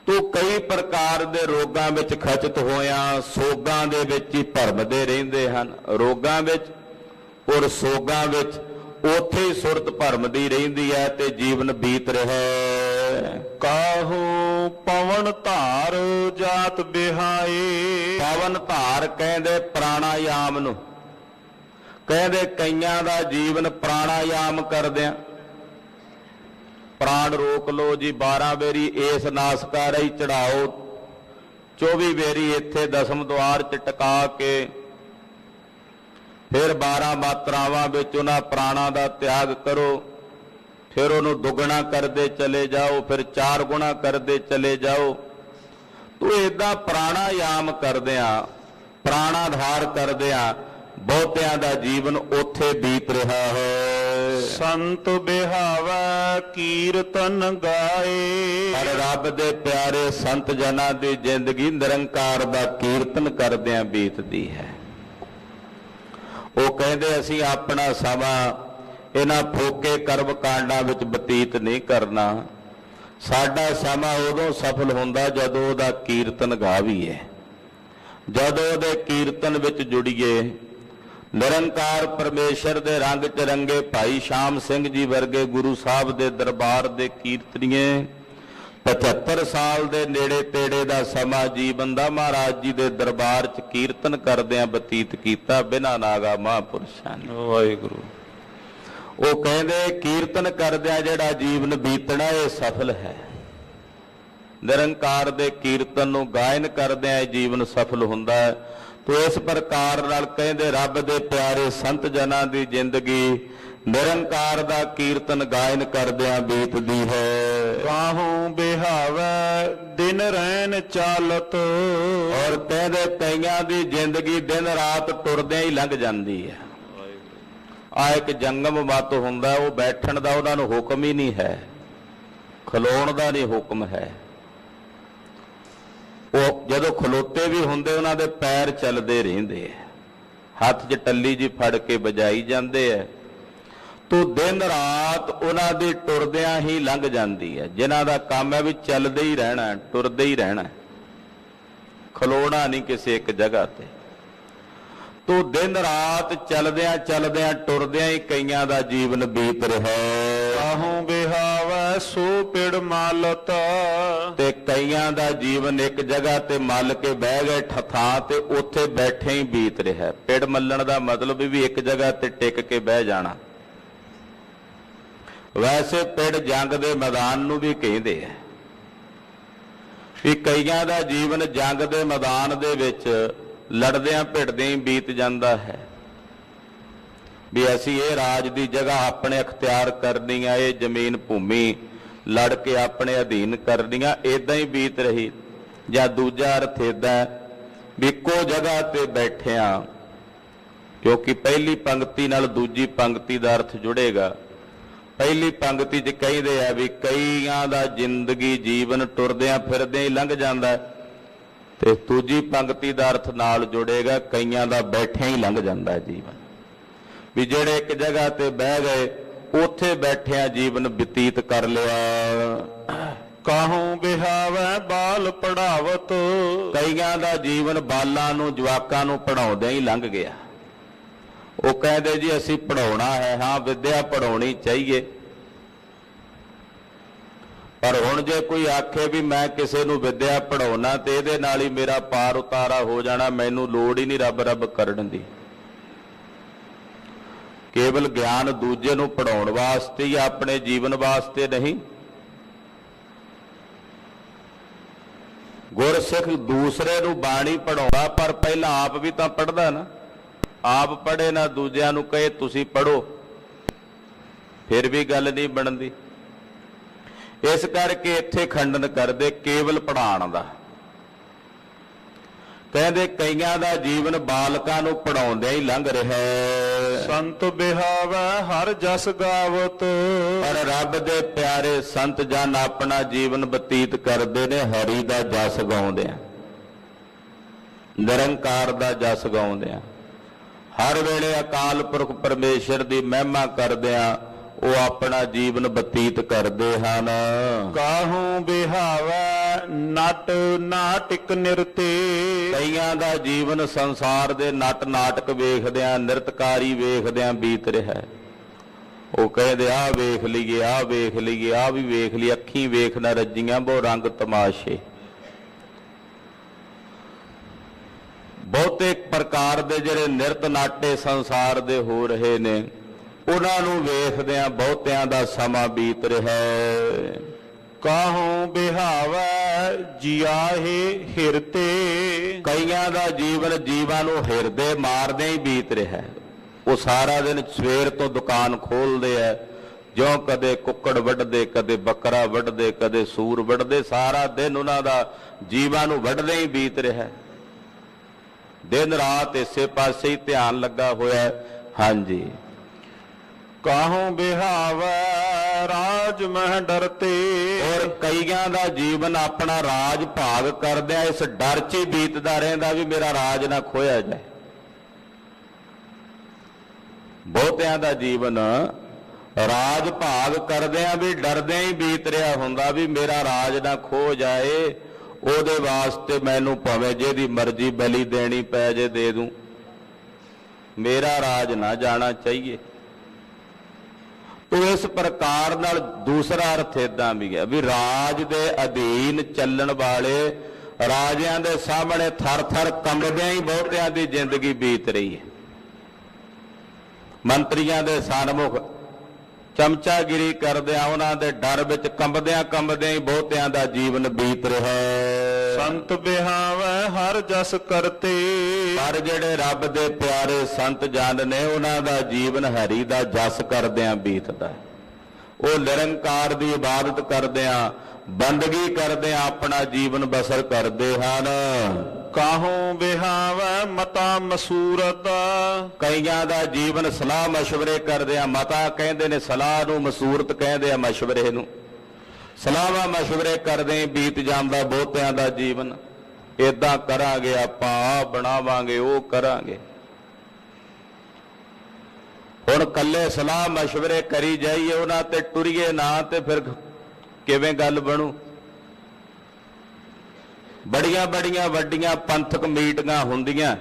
ਤੋ ਕਈ ਪ੍ਰਕਾਰ ਦੇ ਰੋਗਾਂ ਵਿੱਚ ਖਚਿਤ ਹੋਇਆਂ ਸੋਗਾਂ ਦੇ ਵਿੱਚ ਹੀ ਭਰਮਦੇ ਰਹਿੰਦੇ ਹਨ। ਰੋਗਾਂ ਵਿੱਚ ਔਰ ਸੋਗਾਂ ਵਿੱਚ ਉੱਥੇ ਹੀ ਸੁਰਤ ਭਰਮਦੀ ਰਹਿੰਦੀ ਹੈ ਤੇ ਜੀਵਨ ਬੀਤ ਰਿਹਾ ਹੈ। ਕਾਹੂ ਪਵਨ ਧਾਰ ਜਾਤ ਬਿਹਾਏ। ਪਵਨ ਧਾਰ ਕਹਿੰਦੇ ਪ੍ਰਾਣਾਯਾਮ ਨੂੰ। ਕਹਿੰਦੇ ਕਈਆਂ ਦਾ ਜੀਵਨ ਪ੍ਰਾਣਾਯਾਮ ਕਰਦਿਆਂ, ਪ੍ਰਾਣ ਰੋਕ ਲੋ ਜੀ, 12 ਵੇਰੀ ਇਸ ਨਾਸਕਾ ਰਹੀ ਚੜਾਓ, 24 ਵੇਰੀ ਇੱਥੇ ਦਸਮ ਦੁਆਰ 'ਚ ਟਿਕਾ ਕੇ ਫਿਰ 12 ਮਾਤਰਾਵਾਂ ਵਿੱਚ ਉਹਨਾਂ ਪ੍ਰਾਣਾਂ ਦਾ ਤਿਆਗ ਕਰੋ। ਫਿਰ ਉਹਨੂੰ ਦੁੱਗਣਾ ਕਰਦੇ ਚਲੇ ਜਾਓ, ਫਿਰ 4 ਗੁਣਾ ਕਰਦੇ ਚਲੇ ਜਾਓ। ਤੂੰ ਏਦਾਂ ਪ੍ਰਾਣਾਯਾਮ ਕਰਦਿਆਂ, ਪ੍ਰਾਣਾਧਾਰ ਕਰਦਿਆਂ ਬਹੁਤਿਆਂ ਦਾ ਜੀਵਨ ਉੱਥੇ ਬੀਤ ਰਿਹਾ ਹੈ। ਸੰਤ ਬਿਹਾਵੈ ਕੀਰਤਨ ਗਾਏ। ਪਰ ਰੱਬ ਦੇ ਪਿਆਰੇ ਸੰਤ ਜਨਾਂ ਦੀ ਜ਼ਿੰਦਗੀ ਨਿਰੰਕਾਰ ਦਾ ਕੀਰਤਨ ਕਰਦਿਆਂ ਬੀਤਦੀ ਹੈ। ਉਹ ਕਹਿੰਦੇ ਅਸੀਂ ਆਪਣਾ ਸਮਾਂ ਇਹਨਾਂ ਫੋਕੇ ਕਰਮ ਕਾਂਡਾਂ ਵਿੱਚ ਬਤੀਤ ਨਹੀਂ ਕਰਨਾ। ਸਾਡਾ ਸਮਾਂ ਉਦੋਂ ਸਫਲ ਹੁੰਦਾ ਜਦੋਂ ਉਹਦਾ ਕੀਰਤਨ ਗਾਵੀਏ, ਜਦੋਂ ਉਹਦੇ ਕੀਰਤਨ ਵਿੱਚ ਜੁੜੀਏ। ਨਿਰੰਕਾਰ ਪਰਮੇਸ਼ਰ ਦੇ ਰੰਗ 'ਚ ਰੰਗੇ ਭਾਈ ਸ਼ਾਮ ਸਿੰਘ ਜੀ ਵਰਗੇ ਗੁਰੂ ਸਾਹਿਬ ਦੇ ਦਰਬਾਰ ਦੇ ਕੀਰਤਨੀਏ 75 ਸਾਲ ਦੇ ਨੇੜੇ ਤੇੜੇ ਦਾ ਸਮਾਂ ਜੀਵਨ ਦਾ ਮਹਾਰਾਜ ਜੀ ਦੇ ਦਰਬਾਰ 'ਚ ਕੀਰਤਨ ਕਰਦਿਆਂ ਬਤੀਤ ਕੀਤਾ ਬਿਨਾਂ ਨਾਗਾ ਮਹਾਂਪੁਰਸ਼ਾਂ ਨੇ। ਵਾਹਿਗੁਰੂ। ਉਹ ਕਹਿੰਦੇ ਕੀਰਤਨ ਕਰਦਿਆਂ ਜਿਹੜਾ ਜੀਵਨ ਬੀਤਣਾ ਇਹ ਸਫਲ ਹੈ। ਨਿਰੰਕਾਰ ਦੇ ਕੀਰਤਨ ਨੂੰ ਗਾਇਨ ਕਰਦਿਆਂ ਇਹ ਜੀਵਨ ਸਫਲ ਹੁੰਦਾ ਹੈ। ਤੋ ਇਸ ਪ੍ਰਕਾਰ ਨਾਲ ਕਹਿੰਦੇ ਰੱਬ ਦੇ ਪਿਆਰੇ ਸੰਤ ਜਨਾਂ ਦੀ ਜ਼ਿੰਦਗੀ ਨਿਰੰਕਾਰ ਦਾ ਕੀਰਤਨ ਗਾਇਨ ਕਰਦਿਆਂ ਬੀਤਦੀ ਹੈ। ਕਾਹੂ ਬਿਹਾਵੈ ਦਿਨ ਰਹਿਣ ਚਾਲਤ। ਔਰ ਕਹਿੰਦੇ ਕਈਆਂ ਦੀ ਜ਼ਿੰਦਗੀ ਦਿਨ ਰਾਤ ਟੁਰਦਿਆਂ ਹੀ ਲੰਘ ਜਾਂਦੀ ਹੈ। ਆ ਇੱਕ ਜੰਗਮ ਮਤ ਹੁੰਦਾ, ਉਹ ਬੈਠਣ ਦਾ ਉਹਨਾਂ ਨੂੰ ਹੁਕਮ ਹੀ ਨਹੀਂ ਹੈ, ਖਲੋਣ ਦਾ ਨਹੀਂ ਹੁਕਮ ਹੈ। ਉਹ ਜਦੋਂ ਖਲੋਤੇ ਵੀ ਹੁੰਦੇ ਉਹਨਾਂ ਦੇ ਪੈਰ ਚੱਲਦੇ ਰਹਿੰਦੇ ਆ, ਹੱਥ 'ਚ ਟੱਲੀ ਜੀ ਫੜ ਕੇ ਵਜਾਈ ਜਾਂਦੇ ਆ। ਤੋ ਦਿਨ ਰਾਤ ਉਹਨਾਂ ਦੀ ਟੁਰਦਿਆਂ ਹੀ ਲੰਘ ਜਾਂਦੀ ਹੈ। ਜਿਨ੍ਹਾਂ ਦਾ ਕੰਮ ਹੈ ਵੀ ਚੱਲਦੇ ਹੀ ਰਹਿਣਾ, ਟੁਰਦੇ ਹੀ ਰਹਿਣਾ, ਖਲੋਣਾ ਨਹੀਂ ਕਿਸੇ ਇੱਕ ਜਗ੍ਹਾ ਤੇ। ਤੋ ਦਿਨ ਰਾਤ ਚੱਲਦਿਆਂ ਚੱਲਦਿਆਂ ਟੁਰਦਿਆਂ ਹੀ ਕਈਆਂ ਦਾ ਜੀਵਨ ਬੀਤ ਰਿਹਾ। ਕਾਹੂ ਬਿਹਾਵੈ ਸੋ ਪਿੜ ਮਾਲਤ। ਤੇ ਕਈਆਂ ਦਾ ਜੀਵਨ ਇੱਕ ਜਗ੍ਹਾ ਤੇ ਮੱਲ ਕੇ ਬਹਿ ਗਏ ਥਾਂ ਤੇ ਉੱਥੇ ਬੈਠੇ ਹੀ ਬੀਤ ਰਿਹਾ। ਪਿੜ ਮੱਲਣ ਦਾ ਮਤਲਬ ਵੀ ਇੱਕ ਜਗ੍ਹਾ ਤੇ ਟਿਕ ਕੇ ਬਹਿ ਜਾਣਾ। ਵੈਸੇ ਪਿੜ ਜੰਗ ਦੇ ਮੈਦਾਨ ਨੂੰ ਵੀ ਕਹਿੰਦੇ ਆ ਵੀ ਕਈਆਂ ਦਾ ਜੀਵਨ ਜੰਗ ਦੇ ਮੈਦਾਨ ਦੇ ਵਿੱਚ ਲੜਦਿਆਂ ਭਿੜਦਿਆਂ ਹੀ ਬੀਤ ਜਾਂਦਾ ਹੈ। ਵੀ ਅਸੀਂ ਇਹ ਰਾਜ ਦੀ ਜਗ੍ਹਾ ਆਪਣੇ ਅਖਤਿਆਰ ਕਰਨੀ ਆ, ਇਹ ਜ਼ਮੀਨ ਭੂਮੀ ਲੜ ਕੇ ਆਪਣੇ ਅਧੀਨ ਕਰਨੀਆਂ, ਇਦਾਂ ਹੀ ਬੀਤ ਰਹੀ। ਜਾਂ ਦੂਜਾ ਅਰਥ ਇਦਾਂ ਵੀ ਇੱਕੋ ਜਗ੍ਹਾ ਤੇ ਬੈਠਿਆਂ, ਕਿਉਂਕਿ ਪਹਿਲੀ ਪੰਕਤੀ ਨਾਲ ਦੂਜੀ ਪੰਕਤੀ ਦਾ ਅਰਥ ਜੁੜੇਗਾ। ਪਹਿਲੀ ਪੰਕਤੀ 'ਚ ਕਹਿੰਦੇ ਆ ਵੀ ਕਈਆਂ ਦਾ ਜ਼ਿੰਦਗੀ ਜੀਵਨ ਟੁਰਦਿਆਂ ਫਿਰਦਿਆਂ ਹੀ ਲੰਘ ਜਾਂਦਾ, ਤੇ ਦੂਜੀ ਪੰਕਤੀ ਦਾ ਅਰਥ ਨਾਲ ਜੁੜੇਗਾ ਕਈਆਂ ਦਾ ਬੈਠਿਆਂ ਹੀ ਲੰਘ ਜਾਂਦਾ ਜੀਵਨ। ਵੀ ਜਿਹੜੇ ਇੱਕ ਜਗ੍ਹਾ ਤੇ ਬਹਿ ਗਏ ਉੱਥੇ ਬੈਠਿਆਂ ਜੀਵਨ ਬਤੀਤ ਕਰ ਲਿਆ। ਕਾਹੂ ਬਿਹਾਵੈ ਬਾਲ ਪੜਾਵਤ, ਕਈਆਂ ਦਾ ਜੀਵਨ ਬਾਲਾਂ ਨੂੰ ਜਵਾਕਾਂ ਨੂੰ ਪੜਾਉਂਦਿਆਂ ਹੀ ਲੰਘ ਗਿਆ। ਉਹ ਕਹਿੰਦੇ ਜੀ ਅਸੀਂ ਪੜਾਉਣਾ ਹੈ, ਹਾਂ ਵਿਦਿਆ ਪੜਾਉਣੀ ਚਾਹੀਏ, ਪਰ ਹੁਣ ਜੇ ਕੋਈ ਆਖੇ ਵੀ ਮੈਂ ਕਿਸੇ ਨੂੰ ਵਿਦਿਆ ਪੜਾਉਣਾ ਤੇ ਇਹਦੇ ਨਾਲ ਹੀ ਮੇਰਾ ਪਾਰ ਉਤਾਰਾ ਹੋ ਜਾਣਾ, ਮੈਨੂੰ ਲੋੜ ਹੀ ਨਹੀਂ ਰੱਬ ਰੱਬ ਕਰਨ ਦੀ। ਕੇਵਲ ਗਿਆਨ ਦੂਜੇ ਨੂੰ ਪੜਾਉਣ ਵਾਸਤੇ ਹੀ, ਆਪਣੇ ਜੀਵਨ ਵਾਸਤੇ ਨਹੀਂ। ਗੁਰਸਿੱਖ ਦੂਸਰੇ ਨੂੰ ਬਾਣੀ ਪੜਾਉਂਦਾ, ਪਰ ਪਹਿਲਾਂ ਆਪ ਵੀ ਤਾਂ ਪੜ੍ਹਦਾ ਨਾ। ਆਪ ਪੜ੍ਹੇ ਨਾ ਦੂਜਿਆਂ ਨੂੰ ਕਹੇ ਤੁਸੀਂ ਪੜ੍ਹੋ, ਫਿਰ ਵੀ ਗੱਲ ਨਹੀਂ ਬਣਦੀ। ਇਸ ਕਰਕੇ ਇੱਥੇ ਖੰਡਨ ਕਰਦੇ ਕੇਵਲ ਪੜ੍ਹਾਉਣ ਦਾ। ਕਹਿੰਦੇ ਕਈਆਂ ਦਾ ਜੀਵਨ ਬਾਲਕਾਂ ਨੂੰ ਪੜਾਉਂਦਿਆਂ ਹੀ ਲੰਘ ਰਿਹਾ। ਸੰਤ ਬਿਹਾਵੈ ਹਰ ਜਸ ਗਾਵਤ, ਪਰ ਰੱਬ ਦੇ ਪਿਆਰੇ ਸੰਤ ਜਨ ਆਪਣਾ ਜੀਵਨ ਬਤੀਤ ਕਰਦੇ ਨੇ ਹਰੀ ਦਾ ਜਸ ਗਾਉਂਦਿਆਂ, ਨਿਰੰਕਾਰ ਦਾ ਜਸ ਗਾਉਂਦਿਆਂ, ਹਰ ਵੇਲੇ ਅਕਾਲ ਪੁਰਖ ਪਰਮੇਸ਼ਰ ਦੀ ਮਹਿਮਾ ਕਰਦਿਆਂ ਉਹ ਆਪਣਾ ਜੀਵਨ ਬਤੀਤ ਕਰਦੇ ਹਨ। ਕਾਹੂ ਬਿਹਾਵੈ ਨਟ ਨਾਟਕ ਨਿਰਤੇ, ਕਈਆਂ ਦਾ ਜੀਵਨ ਸੰਸਾਰ ਦੇ ਨਟ ਨਾਟਕ ਵੇਖਦਿਆਂ, ਨਿਰਤਕਾਰੀ ਵੇਖਦਿਆਂ ਬੀਤ ਰਿਹਾ। ਉਹ ਕਹਿੰਦੇ ਆਹ ਵੇਖ ਲਈਏ, ਆਹ ਵੇਖ ਲਈਏ, ਆਹ ਵੀ ਵੇਖ ਲਈ, ਅੱਖੀਂ ਵੇਖ ਨਾ ਰੱਜੀਆਂ ਬਹੁ ਰੰਗ ਤਮਾਸ਼ੇ। ਬਹੁਤੇ ਪ੍ਰਕਾਰ ਦੇ ਜਿਹੜੇ ਨਿਰਤ ਨਾਟੇ ਸੰਸਾਰ ਦੇ ਹੋ ਰਹੇ ਨੇ, ਉਹਨਾਂ ਨੂੰ ਵੇਖਦਿਆਂ ਬਹੁਤਿਆਂ ਦਾ ਸਮਾਂ ਬੀਤ ਰਿਹਾ। ਕਾਹੂ ਬਿਹਾਵੈ ਜਿਆਹੇ ਹਿਰਤੇ, ਕਈਆਂ ਦਾ ਜੀਵਨ ਜੀਵਾਂ ਨੂੰ ਹਿਰਦੇ ਮਾਰਦੇ ਹੀ ਬੀਤ ਰਿਹਾ। ਉਹ ਸਾਰਾ ਦਿਨ ਸਵੇਰ ਤੋਂ ਦੁਕਾਨ ਖੋਲਦੇ ਐ, ਜਿਉਂ ਕਦੇ ਕੁੱਕੜ ਵੱਢਦੇ, ਕਦੇ ਬੱਕਰਾ ਵੱਢਦੇ, ਕਦੇ ਸੂਰ ਵੱਢਦੇ, ਸਾਰਾ ਦਿਨ ਉਹਨਾਂ ਦਾ ਜੀਵਾਂ ਨੂੰ ਵੱਢਦੇ ਹੀ ਬੀਤ ਰਿਹਾ। ਦਿਨ ਰਾਤ ਇਸੇ ਪਾਸੇ ਹੀ ਧਿਆਨ ਲੱਗਾ ਹੋਇਆ। ਹਾਂਜੀ, ਕਾਹੂ ਬਿਹਾਵੈ ਰਾਜ ਮਹਿ ਡਰਤੇ, ਔਰ ਕਈਆਂ ਦਾ ਜੀਵਨ ਆਪਣਾ ਰਾਜ ਭਾਗ ਕਰਦਿਆਂ ਇਸ ਡਰ 'ਚ ਹੀ ਬੀਤਦਾ ਰਹਿੰਦਾ ਵੀ ਮੇਰਾ ਰਾਜ ਨਾ ਖੋਇਆ ਜਾਏ। ਬਹੁਤਿਆਂ ਦਾ ਜੀਵਨ ਰਾਜ ਭਾਗ ਕਰਦਿਆਂ ਵੀ ਡਰਦਿਆਂ ਹੀ ਬੀਤ ਰਿਹਾ ਹੁੰਦਾ ਵੀ ਮੇਰਾ ਰਾਜ ਨਾ ਖੋ ਜਾਏ, ਉਹਦੇ ਵਾਸਤੇ ਮੈਨੂੰ ਭਾਵੇਂ ਜਿਹਦੀ ਮਰਜ਼ੀ ਬਲੀ ਦੇਣੀ ਪੈ ਜੇ ਦੇ ਦੂੰ, ਮੇਰਾ ਰਾਜ ਨਾ ਜਾਣਾ ਚਾਹੀਏ। ਤੋ ਇਸ ਪ੍ਰਕਾਰ ਨਾਲ ਦੂਸਰਾ ਅਰਥ ਇਦਾਂ ਵੀ ਹੈ ਵੀ ਰਾਜ ਦੇ ਅਧੀਨ ਚੱਲਣ ਵਾਲੇ ਰਾਜਿਆਂ ਦੇ ਸਾਹਮਣੇ ਥਰ ਥਰ ਕੰਬਦਿਆਂ ਹੀ ਬਹੁਤਿਆਂ ਦੀ ਜ਼ਿੰਦਗੀ ਬੀਤ ਰਹੀ ਹੈ। ਮੰਤਰੀਆਂ ਦੇ ਸਨਮੁਖ ਚਮਚਾਗਿਰੀ ਕਰਦਿਆਂ, ਉਹਨਾਂ ਦੇ ਡਰ ਵਿੱਚ ਕੰਬਦਿਆਂ ਕੰਬਦਿਆਂ ਹੀ ਬਹੁਤਿਆਂ ਦਾ ਜੀਵਨ ਬੀਤ ਰਿਹਾ। ਸੰਤ ਬਿਹਾਵੈ ਹਰ ਜਸ ਕਰਤੇ, ਪਰ ਜਿਹੜੇ ਰੱਬ ਦੇ ਪਿਆਰੇ ਸੰਤ ਜਨ ਨੇ ਉਹਨਾਂ ਦਾ ਜੀਵਨ ਹਰੀ ਦਾ ਜਸ ਕਰਦਿਆਂ ਬੀਤਦਾ। ਉਹ ਨਿਰੰਕਾਰ ਦੀ ਇਬਾਦਤ ਕਰਦਿਆਂ, ਬੰਦਗੀ ਕਰਦਿਆਂ ਆਪਣਾ ਜੀਵਨ ਬਸਰ ਕਰਦੇ ਹਨ। ਕਾਹੂ ਬਿਹਾਵੈ ਮਤਾ ਮਸੂਰਤ, ਕਈਆਂ ਦਾ ਜੀਵਨ ਸਲਾਹ ਮਸ਼ਵਰੇ ਕਰਦਿਆਂ, ਮਤਾ ਕਹਿੰਦੇ ਨੇ ਸਲਾਹ ਨੂੰ, ਮਸੂਰਤ ਕਹਿੰਦੇ ਆ ਮਸ਼ਵਰੇ ਨੂੰ, ਸਲਾਹਾਂ ਮਸ਼ਵਰੇ ਕਰਦੇ ਬੀਤ ਜਾਂਦਾ ਬਹੁਤਿਆਂ ਦਾ ਜੀਵਨ। ਏਦਾਂ ਕਰਾਂਗੇ ਆਪਾਂ, ਆਹ ਬਣਾਵਾਂਗੇ, ਉਹ ਕਰਾਂਗੇ। ਹੁਣ ਕੱਲੇ ਸਲਾਹ ਮਸ਼ਵਰੇ ਕਰੀ ਜਾਈਏ, ਉਹਨਾਂ ਤੇ ਟੁਰੀਏ ਨਾ, ਤੇ ਫਿਰ ਕਿਵੇਂ ਗੱਲ ਬਣੂ। ਬੜੀਆਂ ਬੜੀਆਂ ਵੱਡੀਆਂ ਪੰਥਕ ਮੀਟਿੰਗਾਂ ਹੁੰਦੀਆਂ,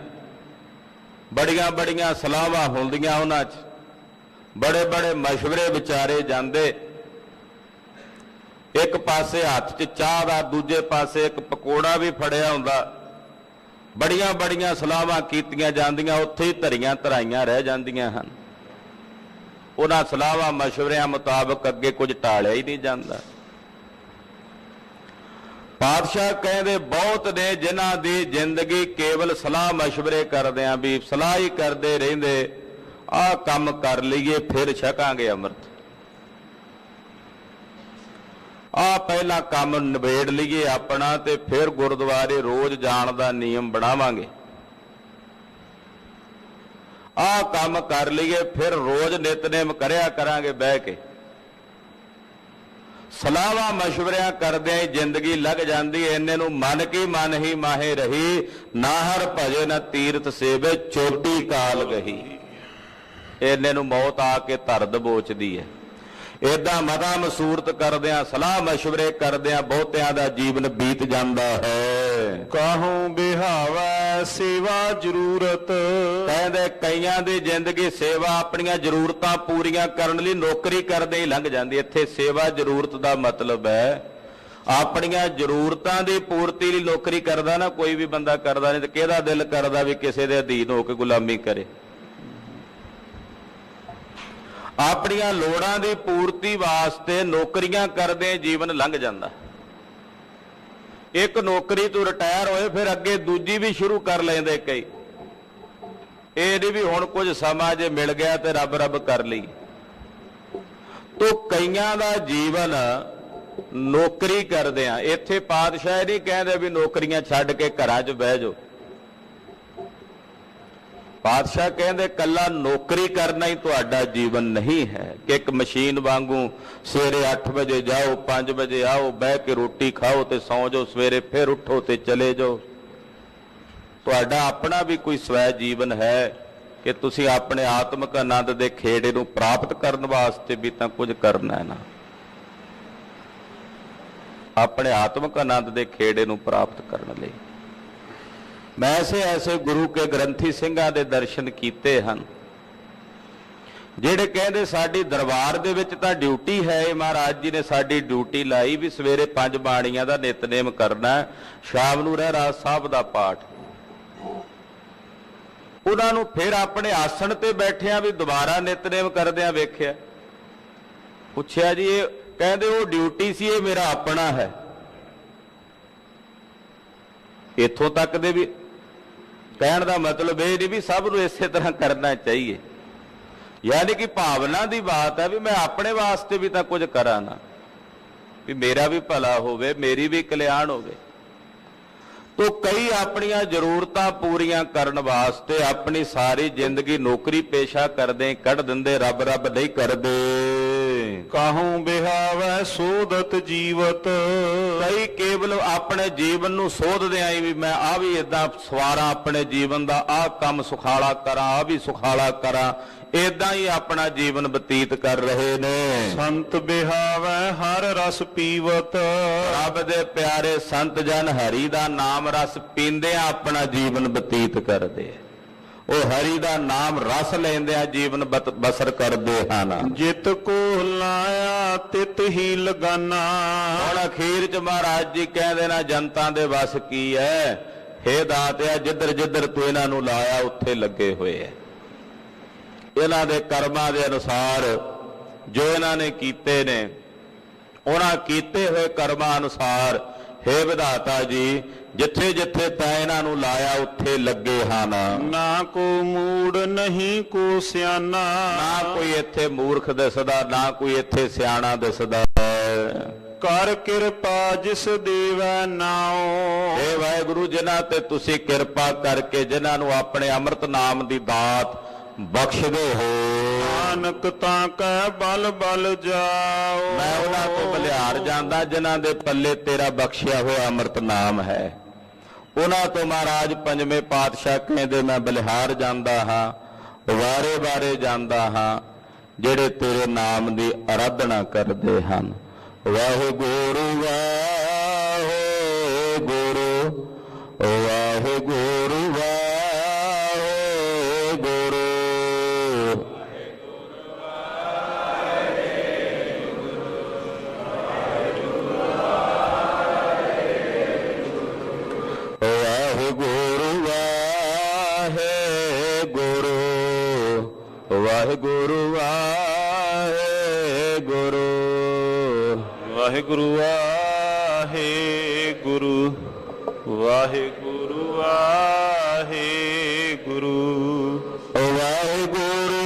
ਬੜੀਆਂ ਬੜੀਆਂ ਸਲਾਹਾਂ ਹੁੰਦੀਆਂ, ਉਹਨਾਂ 'ਚ ਬੜੇ ਬੜੇ ਮਸ਼ਵਰੇ ਵਿਚਾਰੇ ਜਾਂਦੇ। ਇੱਕ ਪਾਸੇ ਹੱਥ 'ਚ ਚਾਹ ਦਾ, ਦੂਜੇ ਪਾਸੇ ਇੱਕ ਪਕੌੜਾ ਵੀ ਫੜਿਆ ਹੁੰਦਾ। ਬੜੀਆਂ ਬੜੀਆਂ ਸਲਾਹਾਂ ਕੀਤੀਆਂ ਜਾਂਦੀਆਂ, ਉੱਥੇ ਹੀ ਧਰੀਆਂ ਧਰਾਈਆਂ ਰਹਿ ਜਾਂਦੀਆਂ ਹਨ। ਉਹਨਾਂ ਸਲਾਹਾਂ ਮਸ਼ਵਰਿਆਂ ਮੁਤਾਬਕ ਅੱਗੇ ਕੁਝ ਟਾਲਿਆ ਹੀ ਨਹੀਂ ਜਾਂਦਾ। ਪਾਤਸ਼ਾਹ ਕਹਿੰਦੇ ਬਹੁਤ ਨੇ ਜਿਨ੍ਹਾਂ ਦੀ ਜ਼ਿੰਦਗੀ ਕੇਵਲ ਸਲਾਹ ਮਸ਼ਵਰੇ ਕਰਦਿਆਂ ਵੀ ਸਲਾਹ ਹੀ ਕਰਦੇ ਰਹਿੰਦੇ, ਆਹ ਕੰਮ ਕਰ ਲਈਏ ਫਿਰ ਛਕਾਂਗੇ ਅੰਮ੍ਰਿਤ। ਆਹ ਪਹਿਲਾਂ ਕੰਮ ਨਿਬੇੜ ਲਈਏ ਆਪਣਾ ਤੇ ਫਿਰ ਗੁਰਦੁਆਰੇ ਰੋਜ਼ ਜਾਣ ਦਾ ਨਿਯਮ ਬਣਾਵਾਂਗੇ। ਆਹ ਕੰਮ ਕਰ ਲਈਏ ਫਿਰ ਰੋਜ਼ ਨਿਤਨੇਮ ਕਰਿਆ ਕਰਾਂਗੇ ਬਹਿ ਕੇ। ਸਲਾਹਾਂ ਮਸ਼ਵਰਿਆਂ ਕਰਦਿਆਂ ਹੀ ਜ਼ਿੰਦਗੀ ਲੱਗ ਜਾਂਦੀ। ਇੰਨੇ ਨੂੰ ਮਨ ਕੀ ਮਨ ਹੀ ਮਾਹੇ ਰਹੀ, ਨਾ ਹਰ ਭਜੇ ਨਾ ਤੀਰਥ ਸੇਵੇ ਚੋਟੀ ਕਾਲ ਗਹੀ। ਇੰਨੇ ਨੂੰ ਮੌਤ ਆ ਕੇ ਧਰ ਦਬੋਚਦੀ ਹੈ। ਏਦਾਂ ਮਤਾ ਮਸੂਰਤ ਕਰਦਿਆਂ ਸਲਾਹ ਮਸ਼ਵਰੇ ਕਰਦਿਆਂ ਬਹੁਤਿਆਂ ਦਾ ਜੀਵਨ ਬੀਤ ਜਾਂਦਾ ਹੈ। ਕਾਹੂ ਬਿਹਾਵੈ ਸੇਵਾ ਜ਼ਰੂਰਤ। ਕਹਿੰਦੇ ਕਈਆਂ ਦੀ ਜ਼ਿੰਦਗੀ ਸੇਵਾ ਆਪਣੀਆਂ ਜ਼ਰੂਰਤਾਂ ਪੂਰੀਆਂ ਕਰਨ ਲਈ ਨੌਕਰੀ ਕਰਦੇ ਹੀ ਲੰਘ ਜਾਂਦੀ। ਇੱਥੇ ਸੇਵਾ ਜ਼ਰੂਰਤ ਦਾ ਮਤਲਬ ਹੈ ਆਪਣੀਆਂ ਜ਼ਰੂਰਤਾਂ ਦੀ ਪੂਰਤੀ ਲਈ ਨੌਕਰੀ ਕਰਦਾ ਨਾ ਕੋਈ ਵੀ ਬੰਦਾ ਕਰਦਾ ਨਹੀਂ ਤੇ ਕਿਹਦਾ ਦਿਲ ਕਰਦਾ ਵੀ ਕਿਸੇ ਦੇ ਅਧੀਨ ਹੋ ਕੇ ਗੁਲਾਮੀ ਕਰੇ। ਆਪਣੀਆਂ ਲੋੜਾਂ ਦੀ ਪੂਰਤੀ ਵਾਸਤੇ ਨੌਕਰੀਆਂ ਕਰਦੇ ਜੀਵਨ ਲੰਘ ਜਾਂਦਾ। ਇੱਕ ਨੌਕਰੀ ਤੋਂ ਰਿਟਾਇਰ ਹੋਏ ਫਿਰ ਅੱਗੇ ਦੂਜੀ ਵੀ ਸ਼ੁਰੂ ਕਰ ਲੈਂਦੇ ਕਈ। ਇਹ ਨਹੀਂ ਵੀ ਹੁਣ ਕੁਝ ਸਮਾਂ ਜੇ ਮਿਲ ਗਿਆ ਤੇ ਰੱਬ ਰੱਬ ਕਰ ਲਈ। ਤੋ ਕਈਆਂ ਦਾ ਜੀਵਨ ਨੌਕਰੀ ਕਰਦੇ ਆ। ਇੱਥੇ ਪਾਤਸ਼ਾਹ ਨਹੀਂ ਕਹਿੰਦੇ ਵੀ ਨੌਕਰੀਆਂ ਛੱਡ ਕੇ ਘਰਾਂ 'ਚ ਬਹਿ ਜਾਓ। ਪਾਤਸ਼ਾਹ ਕਹਿੰਦੇ ਕੱਲਾ ਨੌਕਰੀ ਕਰਨਾ ਹੀ ਤੁਹਾਡਾ ਜੀਵਨ ਨਹੀਂ ਹੈ ਕਿ ਇੱਕ ਮਸ਼ੀਨ ਵਾਂਗੂ ਸਵੇਰੇ 8 ਵਜੇ ਜਾਓ 5 ਵਜੇ ਆਓ ਬਹਿ ਕੇ ਰੋਟੀ ਖਾਓ ਤੇ ਸੌਂ ਜਾਓ, ਸਵੇਰੇ ਫਿਰ ਉੱਠੋ ਤੇ ਚਲੇ ਜਾਓ। ਤੁਹਾਡਾ ਆਪਣਾ ਵੀ ਕੋਈ ਸਵੈ ਜੀਵਨ ਹੈ ਕਿ ਤੁਸੀਂ ਆਪਣੇ ਆਤਮਿਕ ਆਨੰਦ ਦੇ ਖੇੜੇ ਨੂੰ ਪ੍ਰਾਪਤ ਕਰਨ ਵਾਸਤੇ ਵੀ ਤਾਂ ਕੁਝ ਕਰਨਾ ਹੈ ਨਾ। ਆਪਣੇ ਆਤਮਿਕ ਆਨੰਦ ਦੇ ਖੇੜੇ ਨੂੰ ਪ੍ਰਾਪਤ ਕਰਨ ਲਈ ਮੈਂ ਐਸੇ ਗੁਰੂ ਕੇ ਗ੍ਰੰਥੀ ਸਿੰਘਾਂ ਦੇ ਦਰਸ਼ਨ ਕੀਤੇ ਹਨ ਜਿਹੜੇ ਕਹਿੰਦੇ ਸਾਡੀ ਦਰਬਾਰ ਦੇ ਵਿੱਚ ਤਾਂ ਡਿਊਟੀ ਹੈ। ਮਹਾਰਾਜ ਜੀ ਨੇ ਸਾਡੀ ਡਿਊਟੀ ਲਾਈ ਵੀ ਸਵੇਰੇ 5 ਬਾਣੀਆਂ ਦਾ ਨਿਤਨੇਮ ਕਰਨਾ, ਸ਼ਾਮ ਨੂੰ ਰਹਿਰਾਸ ਸਾਹਿਬ ਦਾ ਪਾਠ। ਉਹਨਾਂ ਨੂੰ ਫਿਰ ਆਪਣੇ ਆਸਣ ਤੇ ਬੈਠਿਆਂ ਵੀ ਦੁਬਾਰਾ ਨਿਤਨੇਮ ਕਰਦਿਆਂ ਵੇਖਿਆ। ਪੁੱਛਿਆ ਜੀ ਇਹ ਕਹਿੰਦੇ ਉਹ ਡਿਊਟੀ ਸੀ, ਇਹ ਮੇਰਾ ਆਪਣਾ ਹੈ। ਇੱਥੋਂ ਤੱਕ ਦੇ ਵੀ ਕਹਿਣ ਦਾ ਮਤਲਬ ਇਹ ਨਹੀਂ ਵੀ ਸਭ ਨੂੰ ਇਸੇ ਤਰ੍ਹਾਂ ਕਰਨਾ ਚਾਹੀਏ। ਯਾਨੀ ਕਿ ਭਾਵਨਾ ਦੀ ਬਾਤ ਹੈ ਵੀ ਮੈਂ ਆਪਣੇ ਵਾਸਤੇ ਵੀ ਤਾਂ ਕੁਝ ਕਰਾਂ ਨਾ, ਵੀ ਮੇਰਾ ਵੀ ਭਲਾ ਹੋਵੇ, ਮੇਰੀ ਵੀ ਕਲਿਆਣ ਹੋਵੇ। ਤੋ ਕਈ ਆਪਣੀਆਂ ਜ਼ਰੂਰਤਾਂ ਪੂਰੀਆਂ ਕਰਨ ਵਾਸਤੇ ਆਪਣੀ ਸਾਰੀ ਜ਼ਿੰਦਗੀ ਨੌਕਰੀ ਪੇਸ਼ਾ ਕਰਦੇ ਕੱਢ ਦਿੰਦੇ, ਰੱਬ ਰੱਬ ਨਹੀਂ ਕਰਦੇ। ਕਾਹੂ ਬਿਹਾਵੈ ਸੋਧਤ ਜੀਵਤ। ਕਈ ਕੇਵਲ ਆਪਣੇ ਜੀਵਨ ਨੂੰ ਸੋਧਦੇ ਆਈ ਵੀ ਮੈਂ ਆ ਵੀ ਇਦਾਂ ਸਵਾਰਾਂ ਆਪਣੇ ਜੀਵਨ ਦਾ, ਆਹ ਕੰਮ ਸੁਖਾਲਾ ਕਰਾਂ, ਆ ਵੀ ਸੁਖਾਲਾ ਕਰਾਂ, ਏਦਾਂ ਹੀ ਆਪਣਾ ਜੀਵਨ ਬਤੀਤ ਕਰ ਰਹੇ ਨੇ। ਸੰਤ ਬਿਹਾਵੈ ਹਰ ਰਸ ਪੀਵਤ। ਰੱਬ ਦੇ ਪਿਆਰੇ ਸੰਤ ਜਨ ਹਰੀ ਦਾ ਨਾਮ ਰਸ ਪੀਂਦਿਆਂ ਆਪਣਾ ਜੀਵਨ ਬਤੀਤ ਕਰਦੇ। ਉਹ ਹਰੀ ਦਾ ਨਾਮ ਰਸ ਲੈਂਦਿਆਂ ਜੀਵਨ ਬਸਰ ਕਰਦੇ ਹਨ। ਜਿਤ ਕੋ ਲਾਇਆ ਤਿਤ ਹੀ ਲਗਾਨਾ। ਹੁਣ ਅਖੀਰ ਚ ਮਹਾਰਾਜ ਜੀ ਕਹਿੰਦੇ ਨਾ ਜਨਤਾ ਦੇ ਵਸ ਕੀ ਹੈ। ਹੇ ਦਾਤਿਆ ਜਿੱਧਰ ਜਿੱਧਰ ਤੂੰ ਇਹਨਾਂ ਨੂੰ ਲਾਇਆ ਉੱਥੇ ਲੱਗੇ ਹੋਏ ਐ। ਇਹਨਾਂ ਦੇ ਕਰਮਾਂ ਦੇ ਅਨੁਸਾਰ ਜੋ ਇਹਨਾਂ ਨੇ ਕੀਤੇ ਨੇ, ਉਹਨਾਂ ਕੀਤੇ ਹੋਏ ਕਰਮਾਂ ਅਨੁਸਾਰ ਹੇ ਵਿਧਾਤਾ ਜੀ ਜਿੱਥੇ ਜਿੱਥੇ ਤੈਂ ਇਹਨਾਂ ਨੂੰ ਲਾਇਆ ਉੱਥੇ ਲੱਗੇ ਹਨ। ਨਾ ਕੋ ਮੂੜ ਨਹੀਂ ਕੋ ਸਿਆਣਾ। ਨਾ ਕੋਈ ਇੱਥੇ ਮੂਰਖ ਦਿਸਦਾ, ਨਾ ਕੋਈ ਇੱਥੇ ਸਿਆਣਾ ਦਿਸਦਾ। ਕਰ ਕਿਰਪਾ ਜਿਸ ਦੇਵੈ ਨਾਉ। ਹੇ ਵਾਹਿਗੁਰੂ ਜਿਨ੍ਹਾਂ ਤੇ ਤੁਸੀਂ ਕਿਰਪਾ ਕਰਕੇ ਜਿਨ੍ਹਾਂ ਨੂੰ ਆਪਣੇ ਅੰਮ੍ਰਿਤ ਨਾਮ ਦੀ ਦਾਤ ਬਖਸ਼ਦੇ ਹੋ। ਨਾਨਕ ਤਾਂ ਕੈ ਬਲ ਬਲ ਜਾਓ। ਮੈਂ ਉਹਨਾਂ ਤੋਂ ਬਲਿਹਾਰ ਜਾਂਦਾ ਜਿਨ੍ਹਾਂ ਦੇ ਪੱਲੇ ਤੇਰਾ ਬਖਸ਼ਿਆ ਹੋਇਆ ਅੰਮ੍ਰਿਤ ਨਾਮ ਹੈ। ਉਹਨਾਂ ਤੋਂ ਮਹਾਰਾਜ ਪੰਜਵੇਂ ਪਾਤਸ਼ਾਹ ਕਹਿੰਦੇ ਮੈਂ ਬਲਿਹਾਰ ਜਾਂਦਾ ਹਾਂ, ਵਾਰੇ ਵਾਰੇ ਜਾਂਦਾ ਹਾਂ ਜਿਹੜੇ ਤੇਰੇ ਨਾਮ ਦੀ ਆਰਾਧਨਾ ਕਰਦੇ ਹਨ। ਵਾਹਿਗੁਰੂ ਵਾਹਿਗੁਰੂ ਵਾਹਿਗੁਰੂ ਵਾਹਿਗੁਰੂ। ਵਾਹਿਗੁਰੂ ਵਾਹਿਗੁਰੂ ਵਾਹਿਗੁਰੂ ਵਾਹਿਗੁਰੂ ਵਾਹਿਗੁਰੂ ਵਾਹਿਗੁਰੂ ਵਾਹਿਗੁਰੂ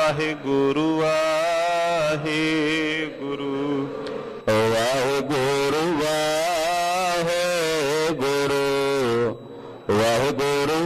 ਵਾਹਿਗੁਰੂ ਵਾਹਿਗੁਰੂ ਵਾਹਿਗੁਰੂ ਵਾਹਿਗੁਰੂ ਵਾਹਿਗੁਰੂ ਵਾਹਿਗੁਰੂ